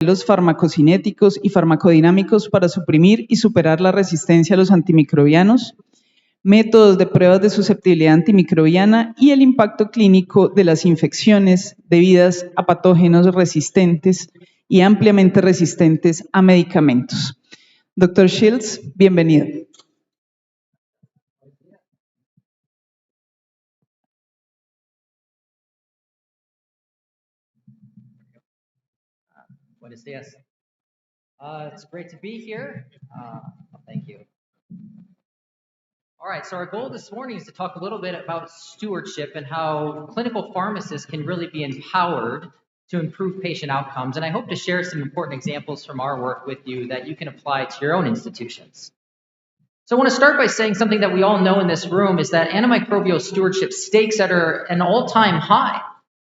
Los farmacocinéticos y farmacodinámicos para suprimir y superar la resistencia a los antimicrobianos, métodos de pruebas de susceptibilidad antimicrobiana y el impacto clínico de las infecciones debidas a patógenos resistentes y ampliamente resistentes a medicamentos. Dr. Shields, bienvenido. Buenos dias. It's great to be here. Thank you. All right, so our goal this morning is to talk a little bit about stewardship and how clinical pharmacists can really be empowered to improve patient outcomes. And I hope to share some important examples from our work with you that you can apply to your own institutions. So I want to start by saying something that we all know in this room is that antimicrobial stewardship stakes are an all-time high.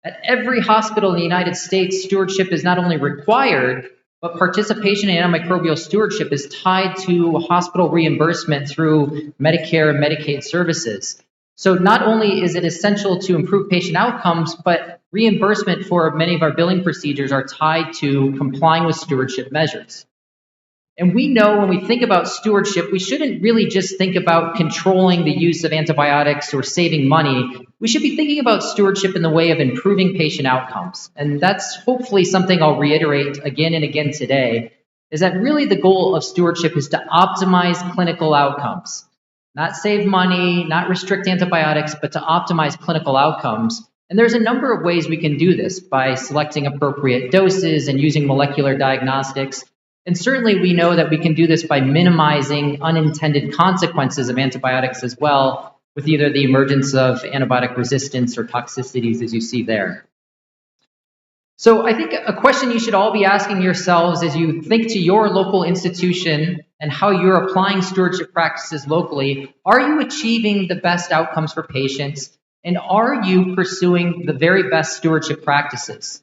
At every hospital in the United States, stewardship is not only required, but participation in antimicrobial stewardship is tied to hospital reimbursement through Medicare and Medicaid services. So not only is it essential to improve patient outcomes, but reimbursement for many of our billing procedures are tied to complying with stewardship measures. And we know when we think about stewardship, we shouldn't really just think about controlling the use of antibiotics or saving money. We should be thinking about stewardship in the way of improving patient outcomes. And that's hopefully something I'll reiterate again and again today, is that really the goal of stewardship is to optimize clinical outcomes. Not save money, not restrict antibiotics, but to optimize clinical outcomes. And there's a number of ways we can do this by selecting appropriate doses and using molecular diagnostics. And certainly we know that we can do this by minimizing unintended consequences of antibiotics as well, with either the emergence of antibiotic resistance or toxicities as you see there. So I think a question you should all be asking yourselves as you think to your local institution and how you're applying stewardship practices locally, are you achieving the best outcomes for patients? And are you pursuing the very best stewardship practices?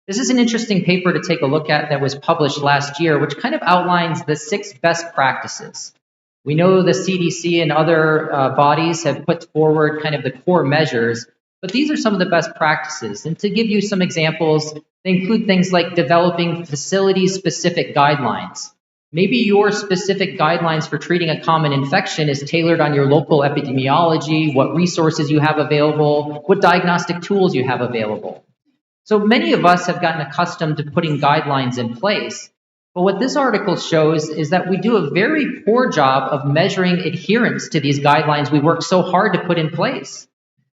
This is an interesting paper to take a look at that was published last year, which kind of outlines the 6 best practices. We know the CDC and other bodies have put forward kind of the core measures, but these are some of the best practices. And to give you some examples, they include things like developing facility-specific guidelines. Maybe your specific guidelines for treating a common infection is tailored on your local epidemiology, what resources you have available, what diagnostic tools you have available. So many of us have gotten accustomed to putting guidelines in place, but what this article shows is that we do a very poor job of measuring adherence to these guidelines we work so hard to put in place.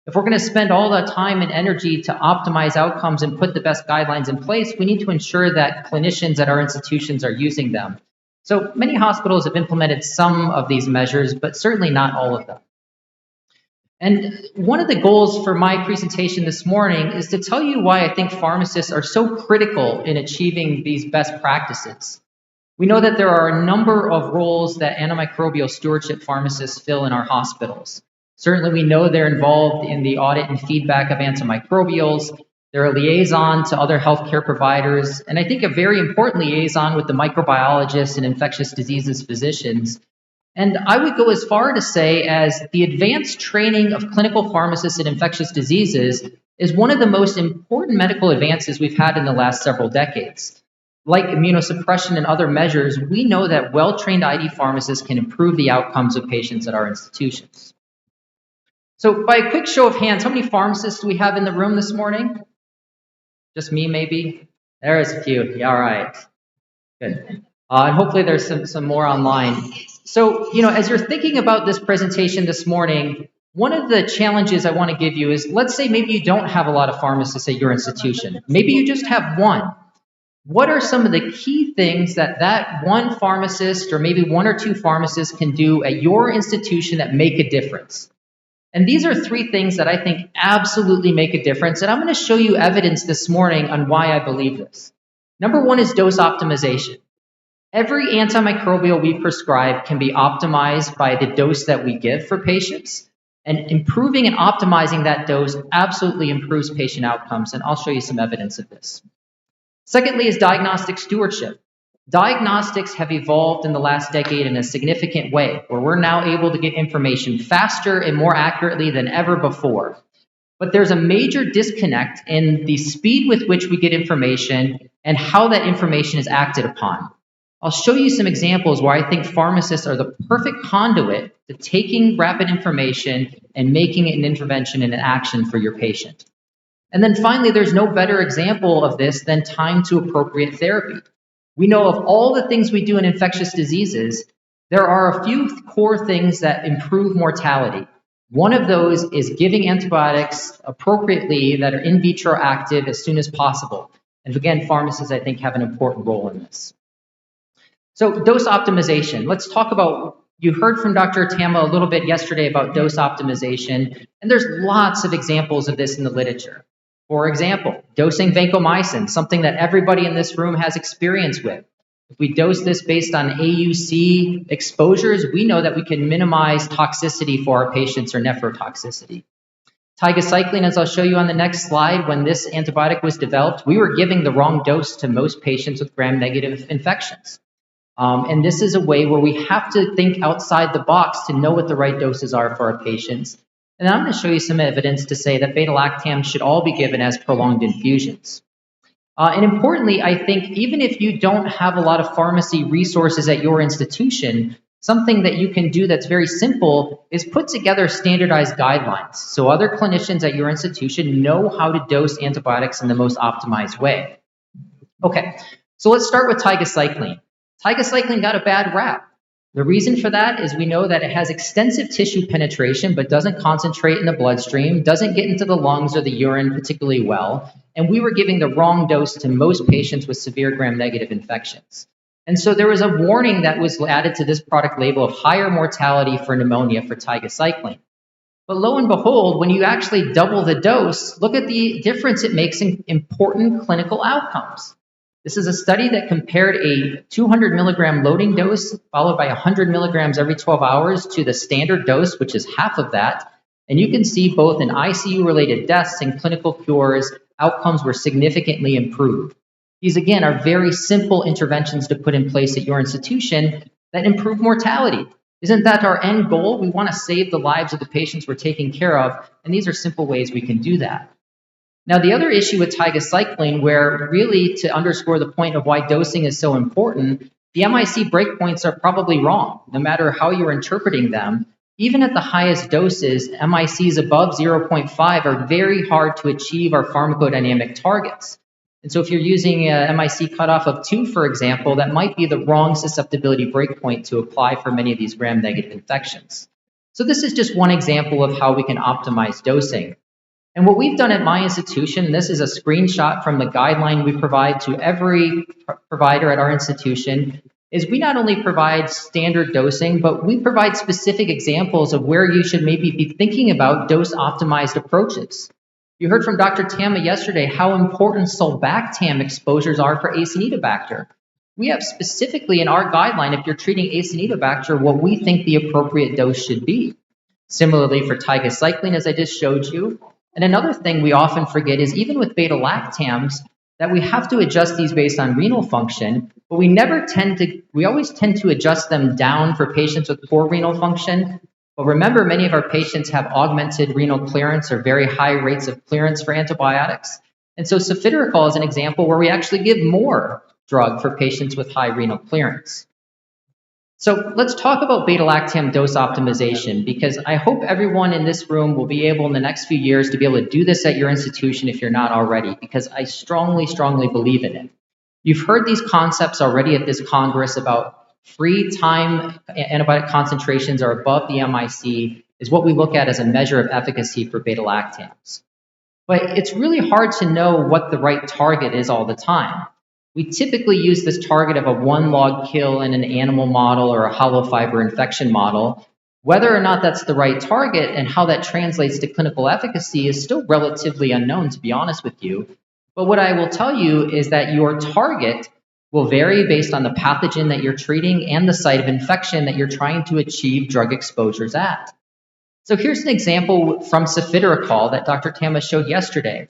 If we're going to spend all the time and energy to optimize outcomes and put the best guidelines in place, we need to ensure that clinicians at our institutions are using them. So many hospitals have implemented some of these measures, but certainly not all of them. And one of the goals for my presentation this morning is to tell you why I think pharmacists are so critical in achieving these best practices. We know that there are a number of roles that antimicrobial stewardship pharmacists fill in our hospitals. Certainly we know they're involved in the audit and feedback of antimicrobials. They're a liaison to other healthcare providers, and I think a very important liaison with the microbiologists and infectious diseases physicians. And I would go as far to say as the advanced training of clinical pharmacists in infectious diseases is one of the most important medical advances we've had in the last several decades. Like immunosuppression and other measures, we know that well-trained ID pharmacists can improve the outcomes of patients at our institutions. So by a quick show of hands, how many pharmacists do we have in the room this morning? Just me, maybe? There's a few. Yeah, all right. Good. And hopefully there's some more online. So, as you're thinking about this presentation this morning, one of the challenges I want to give you is, let's say maybe you don't have a lot of pharmacists at your institution. Maybe you just have one. What are some of the key things that one pharmacist or maybe 1 or 2 pharmacists can do at your institution that make a difference? And these are 3 things that I think absolutely make a difference. And I'm going to show you evidence this morning on why I believe this. Number 1 is dose optimization. Every antimicrobial we prescribe can be optimized by the dose that we give for patients, and improving and optimizing that dose absolutely improves patient outcomes, and I'll show you some evidence of this. Secondly is diagnostic stewardship. Diagnostics have evolved in the last decade in a significant way, where we're now able to get information faster and more accurately than ever before. But there's a major disconnect in the speed with which we get information and how that information is acted upon. I'll show you some examples where I think pharmacists are the perfect conduit to taking rapid information and making it an intervention and an action for your patient. And then finally, there's no better example of this than time to appropriate therapy. We know of all the things we do in infectious diseases, there are a few core things that improve mortality. One of those is giving antibiotics appropriately that are in vitro active as soon as possible. And again, pharmacists, I think, have an important role in this. So dose optimization. Let's talk about, you heard from Dr. Tama a little bit yesterday about dose optimization, and there's lots of examples of this in the literature. For example, dosing vancomycin, something that everybody in this room has experience with. If we dose this based on AUC exposures, we know that we can minimize toxicity for our patients or nephrotoxicity. Tigecycline, as I'll show you on the next slide, when this antibiotic was developed, we were giving the wrong dose to most patients with gram-negative infections. And this is a way where we have to think outside the box to know what the right doses are for our patients. And I'm going to show you some evidence to say that beta-lactams should all be given as prolonged infusions. And importantly, I think even if you don't have a lot of pharmacy resources at your institution, something that you can do that's very simple is put together standardized guidelines. So other clinicians at your institution know how to dose antibiotics in the most optimized way. Okay, so let's start with tigecycline. Tigecycline got a bad rap. The reason for that is we know that it has extensive tissue penetration, but doesn't concentrate in the bloodstream, doesn't get into the lungs or the urine particularly well, and we were giving the wrong dose to most patients with severe gram-negative infections. And so there was a warning that was added to this product label of higher mortality for pneumonia for tigecycline. But lo and behold, when you actually double the dose, look at the difference it makes in important clinical outcomes. This is a study that compared a 200 milligram loading dose followed by 100 milligrams every 12 hours to the standard dose, which is half of that. And you can see both in ICU-related deaths and clinical cures, outcomes were significantly improved. These, again, are very simple interventions to put in place at your institution that improve mortality. Isn't that our end goal? We want to save the lives of the patients we're taking care of, and these are simple ways we can do that. Now, the other issue with tigecycline, where really to underscore the point of why dosing is so important, the MIC breakpoints are probably wrong, no matter how you're interpreting them. Even at the highest doses, MICs above 0.5 are very hard to achieve our pharmacodynamic targets. And so if you're using a MIC cutoff of 2, for example, that might be the wrong susceptibility breakpoint to apply for many of these gram-negative infections. So this is just one example of how we can optimize dosing. And what we've done at my institution, and this is a screenshot from the guideline we provide to every provider at our institution, is we not only provide standard dosing, but we provide specific examples of where you should maybe be thinking about dose-optimized approaches. You heard from Dr. Tama yesterday how important sulbactam exposures are for Acinetobacter. We have specifically in our guideline, if you're treating Acinetobacter, what we think the appropriate dose should be. Similarly for tigecycline, as I just showed you. And another thing we often forget is even with beta-lactams, that we have to adjust these based on renal function, but we always tend to adjust them down for patients with poor renal function. But remember, many of our patients have augmented renal clearance or very high rates of clearance for antibiotics. And so cefiderocol is an example where we actually give more drug for patients with high renal clearance. So let's talk about beta-lactam dose optimization, because I hope everyone in this room will be able in the next few years to be able to do this at your institution if you're not already, because I strongly, strongly believe in it. You've heard these concepts already at this Congress about free time antibiotic concentrations are above the MIC is what we look at as a measure of efficacy for beta-lactams. But it's really hard to know what the right target is all the time. We typically use this target of a 1 log kill in an animal model or a hollow fiber infection model. Whether or not that's the right target and how that translates to clinical efficacy is still relatively unknown, to be honest with you. But what I will tell you is that your target will vary based on the pathogen that you're treating and the site of infection that you're trying to achieve drug exposures at. So here's an example from cefiderocol that Dr. Tama showed yesterday.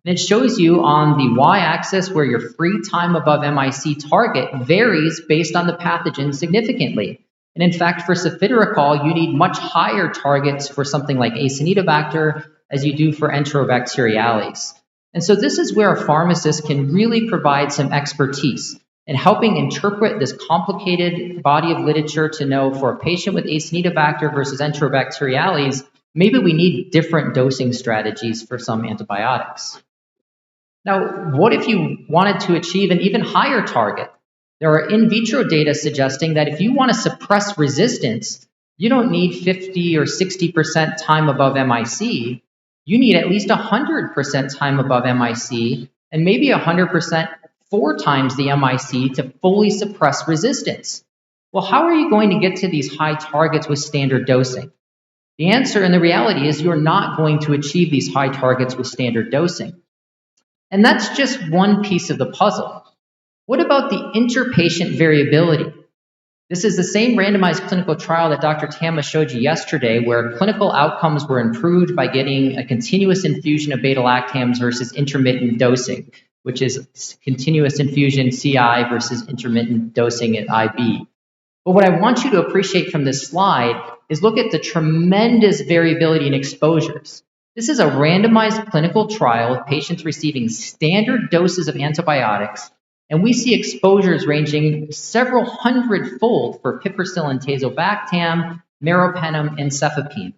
And it shows you on the y-axis where your free time above MIC target varies based on the pathogen significantly. And in fact, for cefiderocol, you need much higher targets for something like Acinetobacter as you do for Enterobacteriales. And so this is where a pharmacist can really provide some expertise in helping interpret this complicated body of literature to know for a patient with Acinetobacter versus Enterobacteriales, maybe we need different dosing strategies for some antibiotics. Now, what if you wanted to achieve an even higher target? There are in vitro data suggesting that if you want to suppress resistance, you don't need 50 or 60% time above MIC. You need at least 100% time above MIC, and maybe 100% 4 times the MIC to fully suppress resistance. Well, how are you going to get to these high targets with standard dosing? The answer and the reality is you're not going to achieve these high targets with standard dosing. And that's just one piece of the puzzle. What about the interpatient variability? This is the same randomized clinical trial that Dr. Tama showed you yesterday, where clinical outcomes were improved by getting a continuous infusion of beta-lactams versus intermittent dosing, which is continuous infusion CI versus intermittent dosing at IB. But what I want you to appreciate from this slide is look at the tremendous variability in exposures. This is a randomized clinical trial of patients receiving standard doses of antibiotics, and we see exposures ranging several hundred-fold for piperacillin tazobactam, meropenem, and cefepime.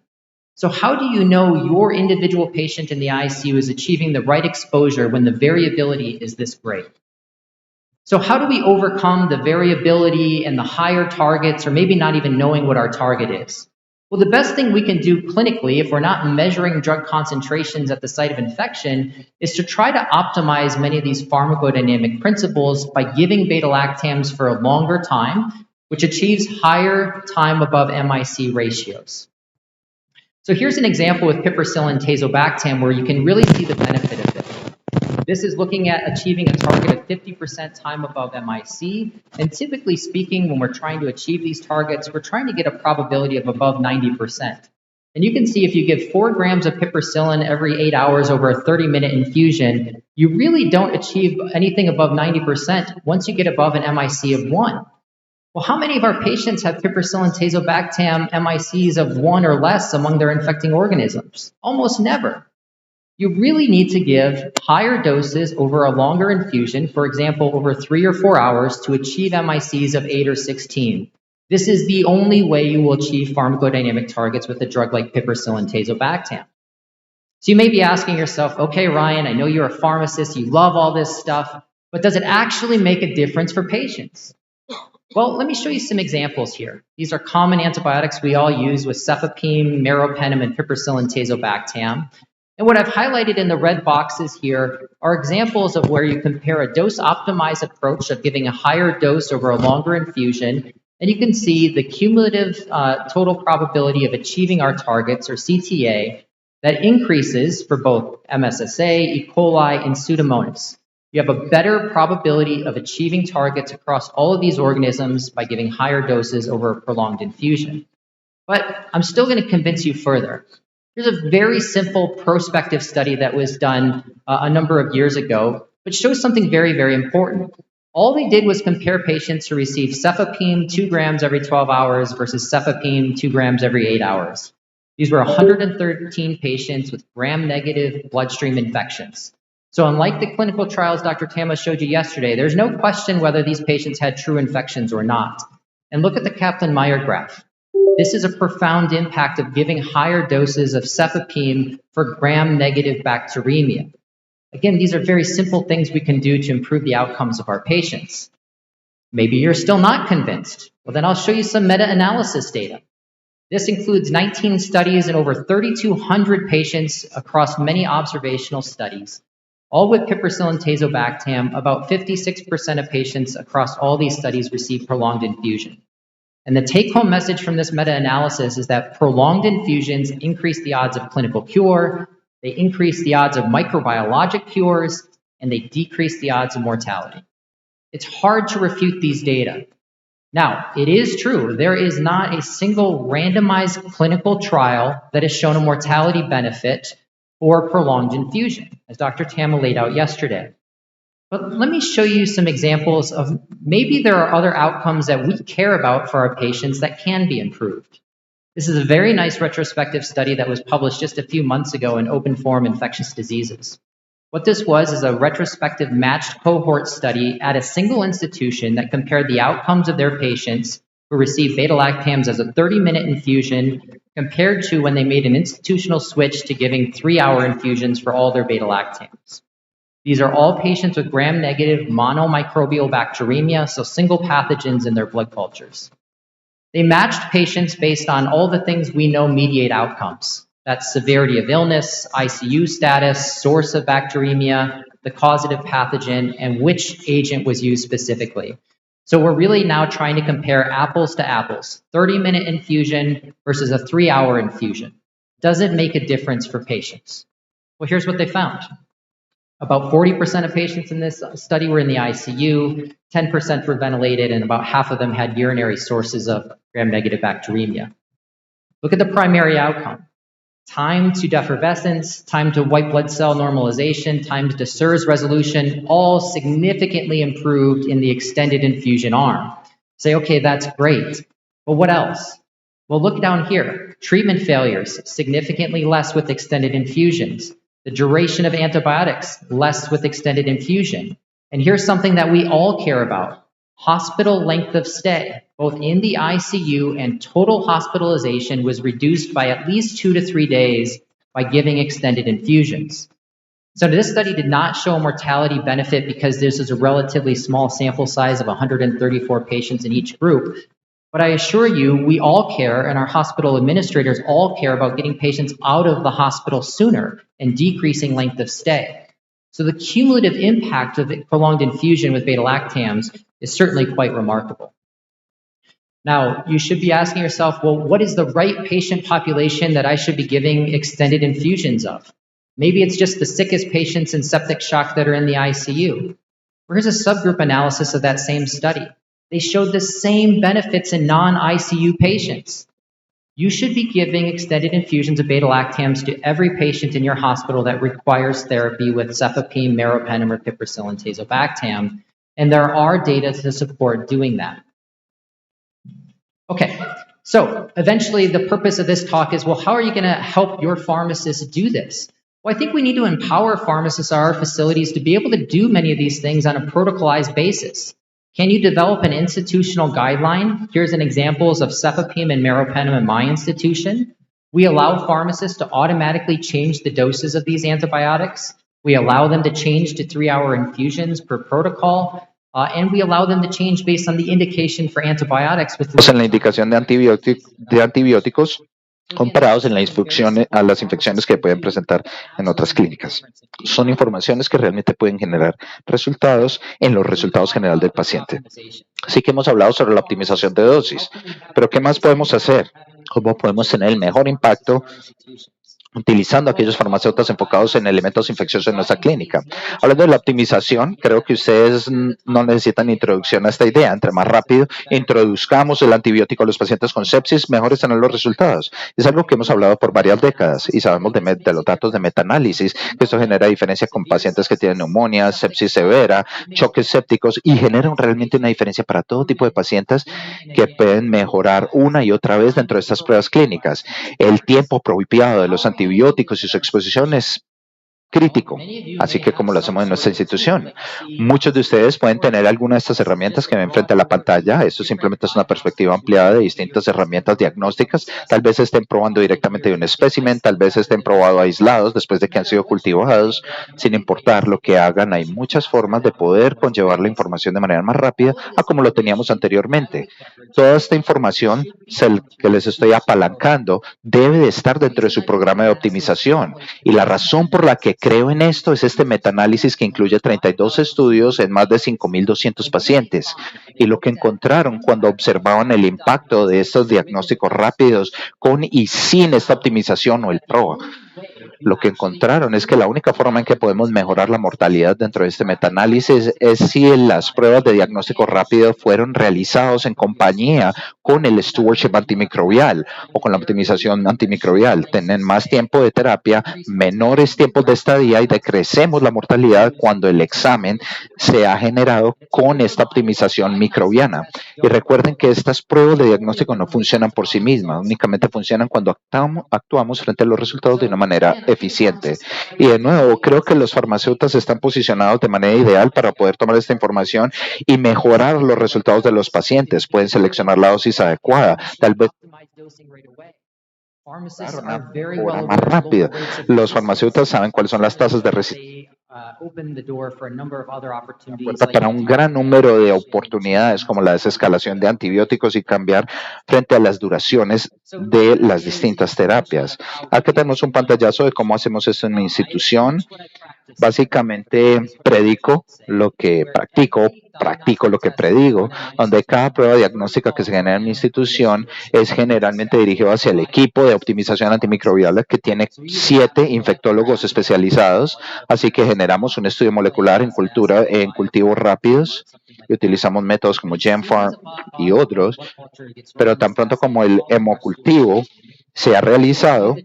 So how do you know your individual patient in the ICU is achieving the right exposure when the variability is this great? So how do we overcome the variability and the higher targets, or maybe not even knowing what our target is? Well, the best thing we can do clinically, if we're not measuring drug concentrations at the site of infection, is to try to optimize many of these pharmacodynamic principles by giving beta-lactams for a longer time, which achieves higher time above MIC ratios. So here's an example with piperacillin tazobactam where you can really see the benefit of this. This is looking at achieving a target of 50% time above MIC. And typically speaking, when we're trying to achieve these targets, we're trying to get a probability of above 90%. And you can see if you give 4 grams of piperacillin every 8 hours over a 30-minute infusion, you really don't achieve anything above 90% once you get above an MIC of 1. Well, how many of our patients have piperacillin tazobactam MICs of 1 or less among their infecting organisms? Almost never. You really need to give higher doses over a longer infusion, for example, over 3 or 4 hours to achieve MICs of 8 or 16. This is the only way you will achieve pharmacodynamic targets with a drug like piperacillin tazobactam. So you may be asking yourself, okay, Ryan, I know you're a pharmacist, you love all this stuff, but does it actually make a difference for patients? Well, let me show you some examples here. These are common antibiotics we all use with cefepime, meropenem, and piperacillin tazobactam. And what I've highlighted in the red boxes here are examples of where you compare a dose-optimized approach of giving a higher dose over a longer infusion, and you can see the cumulative total probability of achieving our targets, or CTA, that increases for both MSSA, E. coli, and Pseudomonas. You have a better probability of achieving targets across all of these organisms by giving higher doses over a prolonged infusion. But I'm still going to convince you further. Here's a very simple prospective study that was done a number of years ago, but shows something very, very important. All they did was compare patients who received cefepime 2 grams every 12 hours versus cefepime 2 grams every 8 hours. These were 113 patients with gram-negative bloodstream infections. So unlike the clinical trials Dr. Tama showed you yesterday, there's no question whether these patients had true infections or not. And look at the Kaplan-Meier graph. This is a profound impact of giving higher doses of cefepime for gram-negative bacteremia. Again, these are very simple things we can do to improve the outcomes of our patients. Maybe you're still not convinced. Well, then I'll show you some meta-analysis data. This includes 19 studies and over 3,200 patients across many observational studies, all with piperacillin tazobactam. About 56% of patients across all these studies received prolonged infusion. And the take-home message from this meta-analysis is that prolonged infusions increase the odds of clinical cure, they increase the odds of microbiologic cures, and they decrease the odds of mortality. It's hard to refute these data. Now, it is true, there is not a single randomized clinical trial that has shown a mortality benefit for prolonged infusion, as Dr. Tama laid out yesterday. But let me show you some examples of maybe there are other outcomes that we care about for our patients that can be improved. This is a very nice retrospective study that was published just a few months ago in Open Forum Infectious Diseases. What this was is a retrospective matched cohort study at a single institution that compared the outcomes of their patients who received beta-lactams as a 30-minute infusion compared to when they made an institutional switch to giving 3-hour infusions for all their beta-lactams. These are all patients with gram-negative monomicrobial bacteremia, so single pathogens in their blood cultures. They matched patients based on all the things we know mediate outcomes. That's severity of illness, ICU status, source of bacteremia, the causative pathogen, and which agent was used specifically. So we're really now trying to compare apples to apples, 30-minute infusion versus a 3-hour infusion. Does it make a difference for patients? Well, here's what they found. About 40% of patients in this study were in the ICU, 10% were ventilated, and about half of them had urinary sources of gram-negative bacteremia. Look at the primary outcome. Time to defervescence, time to white blood cell normalization, time to SIRS resolution, all significantly improved in the extended infusion arm. Say, okay, that's great. But what else? Well, look down here. Treatment failures, significantly less with extended infusions. The duration of antibiotics, less with extended infusion. And here's something that we all care about. Hospital length of stay, both in the ICU and total hospitalization, was reduced by at least 2 to 3 days by giving extended infusions. So this study did not show a mortality benefit because this is a relatively small sample size of 134 patients in each group. But I assure you, we all care, and our hospital administrators all care about getting patients out of the hospital sooner and decreasing length of stay. So the cumulative impact of prolonged infusion with beta-lactams is certainly quite remarkable. Now, you should be asking yourself, well, what is the right patient population that I should be giving extended infusions of? Maybe it's just the sickest patients in septic shock that are in the ICU. Well, here's a subgroup analysis of that same study. They showed the same benefits in non-ICU patients. You should be giving extended infusions of beta-lactams to every patient in your hospital that requires therapy with cefepime, meropenem, or piperacillin tazobactam, and there are data to support doing that. Okay, so eventually the purpose of this talk is, well, how are you going to help your pharmacists do this? Well, I think we need to empower pharmacists at our facilities to be able to do many of these things on a protocolized basis. Can you develop an institutional guideline? Here's an examples of cefepime and meropenem in my institution. We allow pharmacists to automatically change the doses of these antibiotics. We allow them to change to 3-hour infusions per protocol. And we allow them to change based on the indication for antibiotics. En la indicación de antibióticos comparados en la infusión a las infecciones que pueden presentar en otras clínicas. Son informaciones que realmente pueden generar resultados en los resultados generales del paciente. Sí que hemos hablado sobre la optimización de dosis, pero ¿qué más podemos hacer? ¿Cómo podemos tener el mejor impacto utilizando aquellos farmacéuticos enfocados en elementos infecciosos en nuestra clínica? Hablando de la optimización, creo que ustedes no necesitan introducción a esta idea. Entre más rápido introduzcamos el antibiótico a los pacientes con sepsis, mejores serán los resultados. Es algo que hemos hablado por varias décadas y sabemos de los datos de metaanálisis que esto genera diferencia con pacientes que tienen neumonía, sepsis severa, choques sépticos y generan realmente una diferencia para todo tipo de pacientes que pueden mejorar una y otra vez dentro de estas pruebas clínicas. El tiempo apropiado de los antibióticos y su exposición es crítico, así que como lo hacemos en nuestra institución. Muchos de ustedes pueden tener alguna de estas herramientas que ven frente a la pantalla. Esto simplemente es una perspectiva ampliada de distintas herramientas diagnósticas. Tal vez estén probando directamente de un espécimen, tal vez estén probando aislados después de que han sido cultivados. Sin importar lo que hagan, hay muchas formas de poder conllevar la información de manera más rápida a como lo teníamos anteriormente. Toda esta información que les estoy apalancando debe de estar dentro de su programa de optimización. Y la razón por la que creo en esto es este metaanálisis que incluye 32 estudios en más de 5.200 pacientes. Y lo que encontraron cuando observaban el impacto de estos diagnósticos rápidos con y sin esta optimización o el PROA, lo que encontraron es que la única forma en que podemos mejorar la mortalidad dentro de este metaanálisis es si las pruebas de diagnóstico rápido fueron realizados en compañía con el stewardship antimicrobial o con la optimización antimicrobial. Tienen más tiempo de terapia, menores tiempos de estadía y decrecemos la mortalidad cuando el examen se ha generado con esta optimización microbiana. Y recuerden que estas pruebas de diagnóstico no funcionan por sí mismas, únicamente funcionan cuando actuamos frente a los resultados de una manera eficiente. Y de nuevo, creo que los farmacéuticos están posicionados de manera ideal para poder tomar esta información y mejorar los resultados de los pacientes. Pueden seleccionar la dosis adecuada, tal vez una hora más rápida. Los farmacéuticos saben cuáles son las tasas de resistencia para un gran número de oportunidades como la desescalación de antibióticos y cambiar frente a las duraciones de las distintas terapias. Aquí tenemos un pantallazo de cómo hacemos esto en mi institución. Básicamente predico lo que practico lo que predigo, donde cada prueba diagnóstica que se genera en mi institución es generalmente dirigido hacia el equipo de optimización antimicrobiana que tiene 7 infectólogos especializados, así que generamos un estudio molecular en cultivos rápidos y utilizamos métodos como GenFarm y otros, pero tan pronto como el hemocultivo se ha realizado,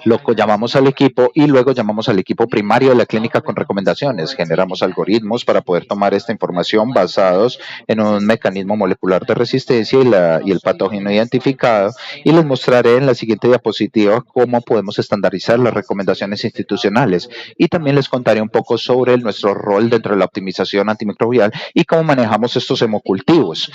lo llamamos al equipo y luego llamamos al equipo primario de la clínica con recomendaciones. Generamos algoritmos para poder tomar esta información basados en un mecanismo molecular de resistencia y el patógeno identificado, y les mostraré en la siguiente diapositiva cómo podemos estandarizar las recomendaciones institucionales, y también les contaré un poco sobre nuestro rol dentro de la optimización antimicrobial y cómo manejamos estos hemocultivos.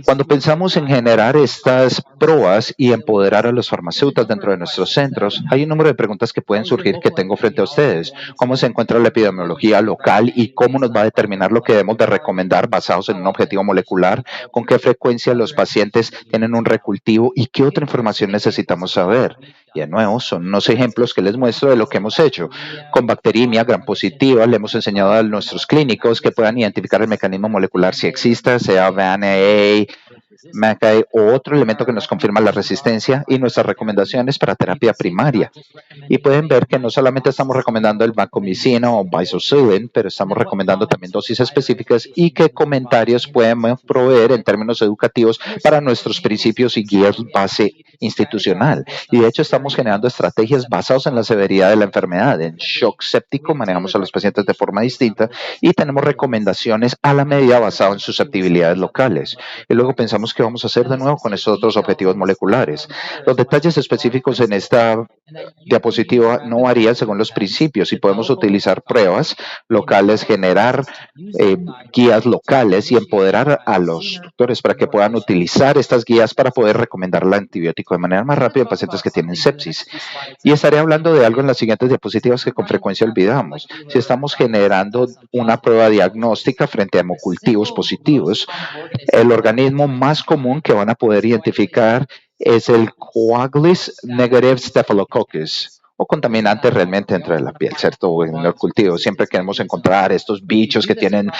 Cuando pensamos en generar estas pruebas y empoderar a los farmacéuticos dentro de nuestros centros, hay un número de preguntas que pueden surgir que tengo frente a ustedes. ¿Cómo se encuentra la epidemiología local y cómo nos va a determinar lo que debemos de recomendar basados en un objetivo molecular? ¿Con qué frecuencia los pacientes tienen un recultivo y qué otra información necesitamos saber? Y de nuevo, son unos ejemplos que les muestro de lo que hemos hecho. Con bacteriemia gram positiva, le hemos enseñado a nuestros clínicos que puedan identificar el mecanismo molecular si exista, sea VAN-A, MACA o otro elemento que nos confirma la resistencia, y nuestras recomendaciones para terapia primaria. Y pueden ver que no solamente estamos recomendando el vancomicina o bisoxilin, pero estamos recomendando también dosis específicas y qué comentarios podemos proveer en términos educativos para nuestros principios y guías base institucional. Y de hecho estamos generando estrategias basadas en la severidad de la enfermedad. En shock séptico manejamos a los pacientes de forma distinta y tenemos recomendaciones a la medida basado en susceptibilidades locales. Y luego pensamos qué vamos a hacer de nuevo con estos otros objetivos moleculares. Los detalles específicos en esta diapositiva no varían según los principios y podemos utilizar pruebas locales, generar guías locales y empoderar a los doctores para que puedan utilizar estas guías para poder recomendar el antibiótico de manera más rápida en pacientes que tienen sepsis. Y estaré hablando de algo en las siguientes diapositivas que con frecuencia olvidamos. Si estamos generando una prueba diagnóstica frente a hemocultivos positivos, el organismo más común que van a poder identificar es el Coagulus negative Staphylococcus, o contaminante realmente dentro de la piel, ¿cierto? En el cultivo siempre queremos encontrar estos bichos que tienen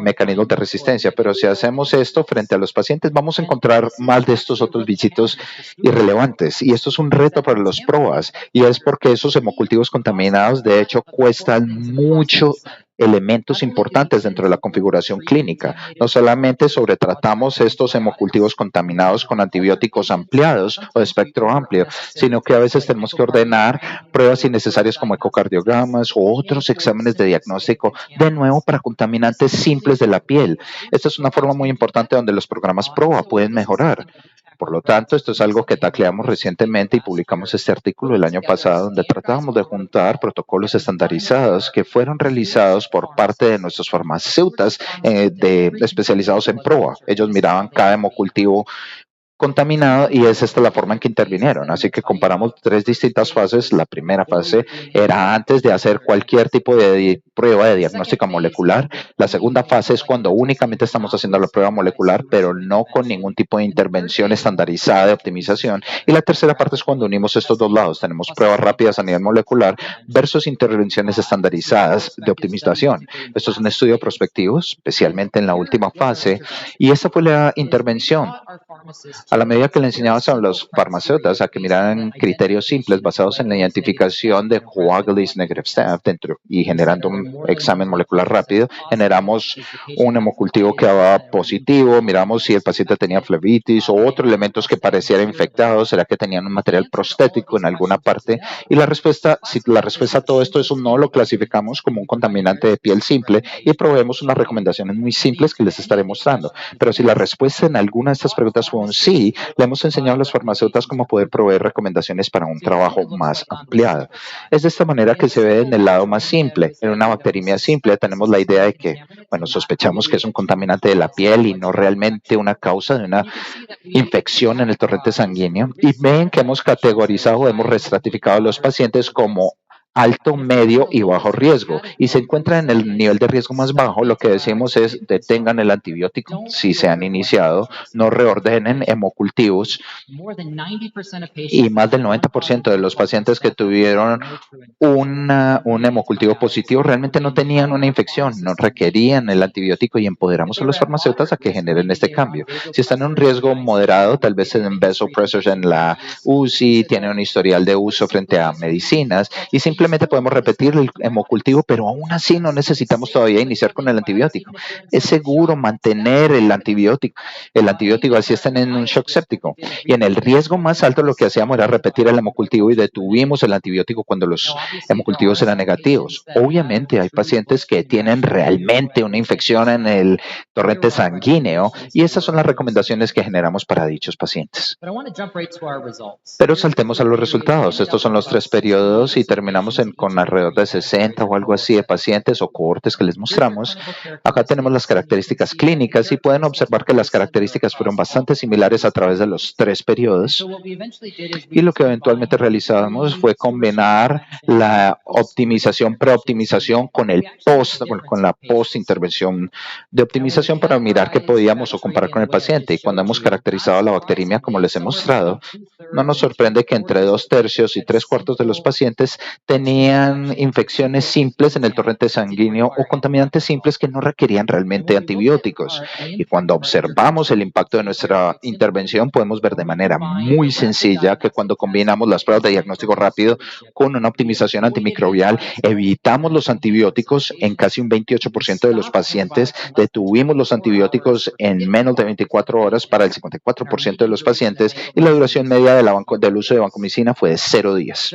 mecanismos de resistencia, pero si hacemos esto frente a los pacientes, vamos a encontrar más de estos otros bichitos irrelevantes, y esto es un reto para los PROAs, y es porque esos hemocultivos contaminados, de hecho, cuestan mucho elementos importantes dentro de la configuración clínica. No solamente sobretratamos estos hemocultivos contaminados con antibióticos ampliados o de espectro amplio, sino que a veces tenemos que ordenar pruebas innecesarias como ecocardiogramas o otros exámenes de diagnóstico, de nuevo para contaminantes simples de la piel. Esta es una forma muy importante donde los programas PROA pueden mejorar. Por lo tanto, esto es algo que tacleamos recientemente y publicamos este artículo el año pasado, donde tratábamos de juntar protocolos estandarizados que fueron realizados por parte de nuestros farmacéuticos especializados en PROA. Ellos miraban cada hemocultivo contaminado y es esta la forma en que intervinieron. Así que comparamos 3 distintas fases. La primera fase era antes de hacer cualquier tipo de prueba de diagnóstica molecular. La segunda fase es cuando únicamente estamos haciendo la prueba molecular, pero no con ningún tipo de intervención estandarizada de optimización. Y la tercera parte es cuando unimos estos dos lados. Tenemos pruebas rápidas a nivel molecular versus intervenciones estandarizadas de optimización. Esto es un estudio prospectivo, especialmente en la última fase, y esta fue la intervención. A la medida que le enseñamos a los farmacéuticos a que miraran criterios simples basados en la identificación de coagulase negative staph dentro y generando un examen molecular rápido, generamos un hemocultivo que daba positivo, miramos si el paciente tenía flebitis o otros elementos que pareciera infectado, será que tenían un material prostético en alguna parte, y la respuesta, si la respuesta a todo esto es un no, lo clasificamos como un contaminante de piel simple y proveemos unas recomendaciones muy simples que les estaré mostrando. Pero si la respuesta en alguna de estas preguntas fue un sí, le hemos enseñado a los farmacéuticos cómo poder proveer recomendaciones para un trabajo más ampliado. Es de esta manera que se ve en el lado más simple. En una bacteriemia simple tenemos la idea de que, bueno, sospechamos que es un contaminante de la piel y no realmente una causa de una infección en el torrente sanguíneo. Y ven que hemos categorizado, hemos restratificado a los pacientes como alto, medio y bajo riesgo. Y se encuentran en el nivel de riesgo más bajo, lo que decimos es detengan el antibiótico si se han iniciado, no reordenen hemocultivos, y más del 90% de los pacientes que tuvieron un hemocultivo positivo realmente no tenían una infección, no requerían el antibiótico, y empoderamos a los farmacéuticos a que generen este cambio. Si están en un riesgo moderado, tal vez en vasopressors en la UCI, tienen un historial de uso frente a medicinas y simplemente podemos repetir el hemocultivo, pero aún así no necesitamos todavía iniciar con el antibiótico. Es seguro mantener el antibiótico así están en un shock séptico. Y en el riesgo más alto lo que hacíamos era repetir el hemocultivo y detuvimos el antibiótico cuando los hemocultivos eran negativos. Obviamente hay pacientes que tienen realmente una infección en el torrente sanguíneo y esas son las recomendaciones que generamos para dichos pacientes. Pero saltemos a los resultados. Estos son los 3 periodos y terminamos con alrededor de 60 o algo así de pacientes o cohortes que les mostramos. Acá tenemos las características clínicas y pueden observar que las características fueron bastante similares a través de los 3 periodos. Y lo que eventualmente realizamos fue combinar la optimización, preoptimización con la post-intervención de optimización para mirar qué podíamos o comparar con el paciente. Y cuando hemos caracterizado la bacteriemia, como les he mostrado, no nos sorprende que entre 2/3 y 3/4 de los pacientes tenían infecciones simples en el torrente sanguíneo o contaminantes simples que no requerían realmente antibióticos. Y cuando observamos el impacto de nuestra intervención, podemos ver de manera muy sencilla que cuando combinamos las pruebas de diagnóstico rápido con una optimización antimicrobial, evitamos los antibióticos en casi un 28% de los pacientes, detuvimos los antibióticos en menos de 24 horas para el 54% de los pacientes y la duración media del uso de vancomicina fue de 0 días.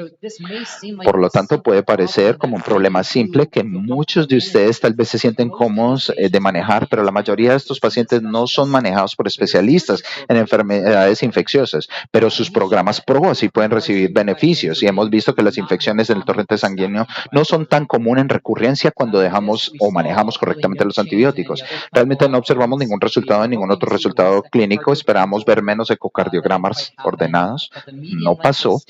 Por lo tanto, puede parecer como un problema simple que muchos de ustedes tal vez se sienten cómodos de manejar, pero la mayoría de estos pacientes no son manejados por especialistas en enfermedades infecciosas, pero sus programas PRO sí pueden recibir beneficios y hemos visto que las infecciones del torrente sanguíneo no son tan común en recurrencia cuando dejamos o manejamos correctamente los antibióticos. Realmente no observamos ningún resultado en ningún otro resultado clínico, esperamos ver menos ecocardiogramas ordenados, no pasó,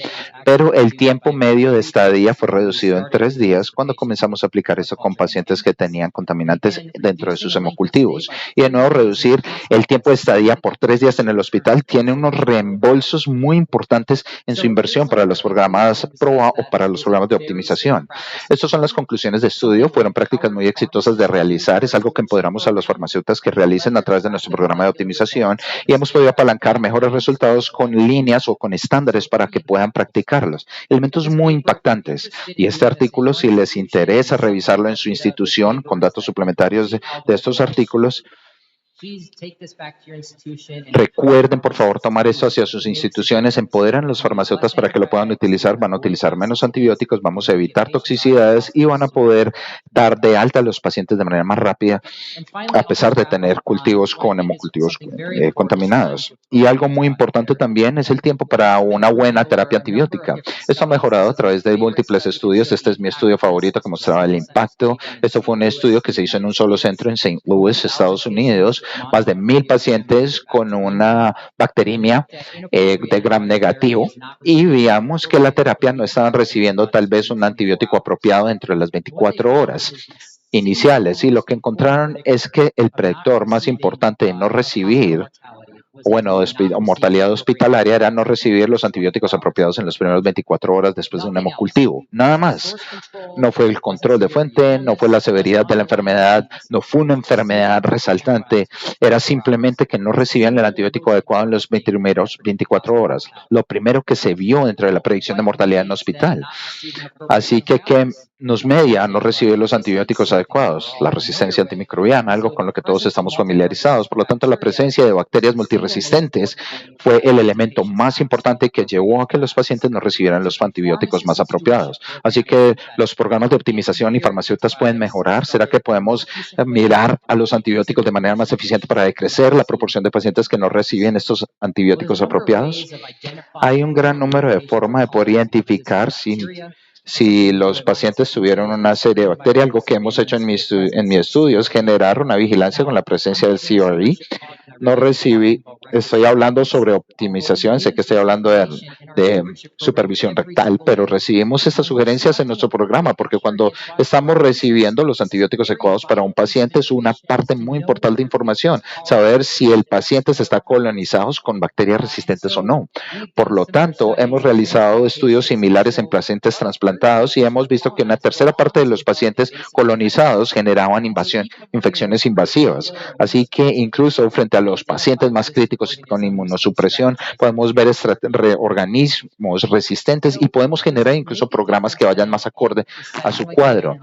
pero el tiempo medio de estadía fue reducido en 3 días cuando comenzamos a aplicar eso con pacientes que tenían contaminantes dentro de sus hemocultivos. Y de nuevo, reducir el tiempo de estadía por 3 días en el hospital tiene unos reembolsos muy importantes en su inversión para los programas PROA o para los programas de optimización. Estas son las conclusiones de estudio, fueron prácticas muy exitosas de realizar, es algo que empoderamos a los farmacéuticos que realicen a través de nuestro programa de optimización y hemos podido apalancar mejores resultados con líneas o con estándares para que puedan practicarlos. Elementos muy impactantes. Y este artículo, si les interesa revisarlo en su institución con datos suplementarios de estos artículos, recuerden, por favor, tomar esto hacia sus instituciones, empoderan a los farmacéuticos para que lo puedan utilizar, van a utilizar menos antibióticos, vamos a evitar toxicidades y van a poder dar de alta a los pacientes de manera más rápida, a pesar de tener cultivos con hemocultivos contaminados. Y algo muy importante también es el tiempo para una buena terapia antibiótica. Esto ha mejorado a través de múltiples estudios. Este es mi estudio favorito que mostraba el impacto. Esto fue un estudio que se hizo en un solo centro en St. Louis, Estados Unidos, más de 1,000 pacientes con una bacteriemia de gram negativo y veíamos que la terapia no estaban recibiendo tal vez un antibiótico apropiado dentro de las 24 horas iniciales y lo que encontraron es que el predictor más importante de no recibir o mortalidad hospitalaria era no recibir los antibióticos apropiados en los primeros 24 horas después de un hemocultivo. Nada más. No fue el control de fuente, no fue la severidad de la enfermedad, no fue una enfermedad resaltante, era simplemente que no recibían el antibiótico adecuado en los primeros 24 horas. Lo primero que se vio dentro de la predicción de mortalidad en hospital. Así que nos media no recibir los antibióticos adecuados, la resistencia antimicrobiana, algo con lo que todos estamos familiarizados. Por lo tanto, la presencia de bacterias multiresistentes fue el elemento más importante que llevó a que los pacientes no recibieran los antibióticos más apropiados. Así que los programas de optimización y farmacéuticas pueden mejorar. ¿Será que podemos mirar a los antibióticos de manera más eficiente para decrecer la proporción de pacientes que no reciben estos antibióticos apropiados? Hay un gran número de formas de poder identificar si los pacientes tuvieron una serie de bacterias. Algo que hemos hecho en mi estudio es generar una vigilancia con la presencia del CRE. No recibí, estoy hablando sobre optimización, sé que estoy hablando de supervisión rectal, pero recibimos estas sugerencias en nuestro programa porque cuando estamos recibiendo los antibióticos adecuados para un paciente es una parte muy importante de información, saber si el paciente se está colonizado con bacterias resistentes o no. Por lo tanto, hemos realizado estudios similares en pacientes trasplantados y hemos visto que una tercera parte de los pacientes colonizados generaban infecciones invasivas. Así que incluso frente a los pacientes más críticos con inmunosupresión, podemos ver organismos resistentes y podemos generar incluso programas que vayan más acorde a su cuadro.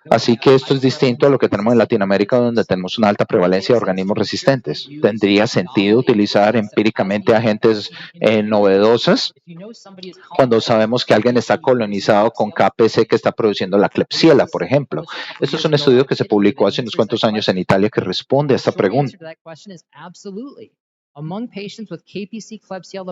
Así que esto es distinto a lo que tenemos en Latinoamérica, donde tenemos una alta prevalencia de organismos resistentes. ¿Tendría sentido utilizar empíricamente agentes novedosas cuando sabemos que alguien está colonizado con KPC que está produciendo la Klebsiella, por ejemplo? Esto es un estudio que se publicó hace unos cuantos años en Italia que responde a esta pregunta.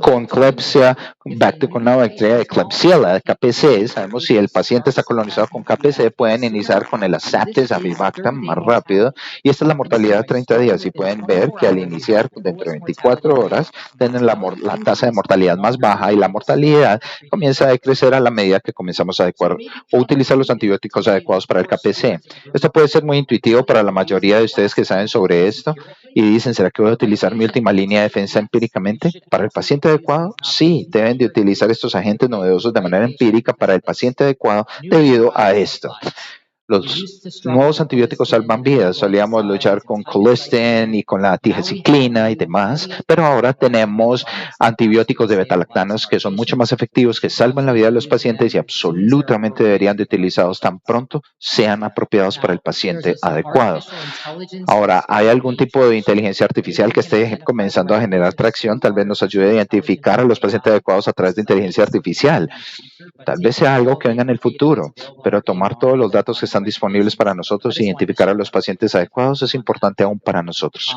Con Klebsiella, con una bacteria de Klebsiella, de KPC, sabemos si el paciente está colonizado con KPC, pueden iniciar con el Asactes avibactam más rápido, y esta es la mortalidad de 30 días, y pueden ver que al iniciar dentro de 24 horas, tienen la tasa de mortalidad más baja, y la mortalidad comienza a decrecer a la medida que comenzamos a adecuar o utilizar los antibióticos adecuados para el KPC. Esto puede ser muy intuitivo para la mayoría de ustedes que saben sobre esto, y dicen, ¿será que voy a utilizar mi última línea de defensa empíricamente? ¿Para el paciente adecuado? Sí, deben de utilizar estos agentes novedosos de manera empírica para el paciente adecuado debido a esto. Los nuevos antibióticos salvan vidas. Solíamos luchar con colistin y con la tigecyclina y demás, pero ahora tenemos antibióticos de betalactanos que son mucho más efectivos, que salvan la vida de los pacientes y absolutamente deberían de utilizarlos tan pronto sean apropiados para el paciente adecuado. Ahora, ¿hay algún tipo de inteligencia artificial que esté comenzando a generar tracción? Tal vez nos ayude a identificar a los pacientes adecuados a través de inteligencia artificial. Tal vez sea algo que venga en el futuro, pero tomar todos los datos que están disponibles para nosotros e identificar a los pacientes adecuados es importante aún para nosotros.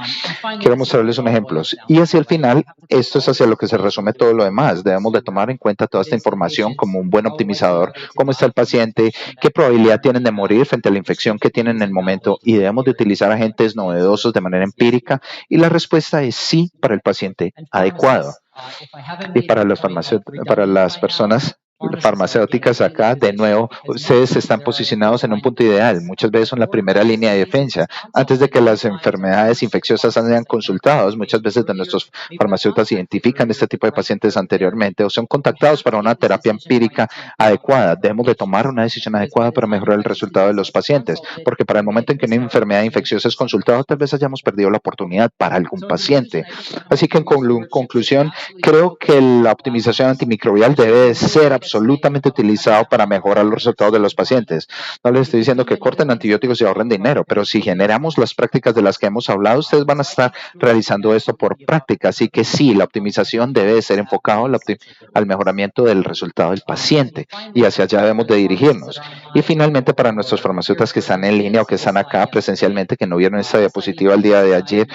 Quiero mostrarles un ejemplo. Y hacia el final, esto es hacia lo que se resume todo lo demás. Debemos de tomar en cuenta toda esta información como un buen optimizador, cómo está el paciente, qué probabilidad tienen de morir frente a la infección que tienen en el momento, y debemos de utilizar agentes novedosos de manera empírica, y la respuesta es sí para el paciente adecuado. Y para las personas farmacéuticas acá, de nuevo, ustedes están posicionados en un punto ideal. Muchas veces son la primera línea de defensa. Antes de que las enfermedades infecciosas sean consultadas, muchas veces de nuestros farmacéuticos identifican este tipo de pacientes anteriormente o son contactados para una terapia empírica adecuada. Debemos de tomar una decisión adecuada para mejorar el resultado de los pacientes, porque para el momento en que una enfermedad infecciosa es consultada, tal vez hayamos perdido la oportunidad para algún paciente. Así que en conclusión, creo que la optimización antimicrobial debe de ser absolutamente utilizado para mejorar los resultados de los pacientes. No les estoy diciendo que corten antibióticos y ahorren dinero, pero si generamos las prácticas de las que hemos hablado, ustedes van a estar realizando esto por práctica. Así que sí, la optimización debe de ser enfocada al mejoramiento del resultado del paciente, y hacia allá debemos de dirigirnos. Y finalmente, para nuestros farmacéuticos que están en línea o que están acá presencialmente, que no vieron esta diapositiva el día de ayer,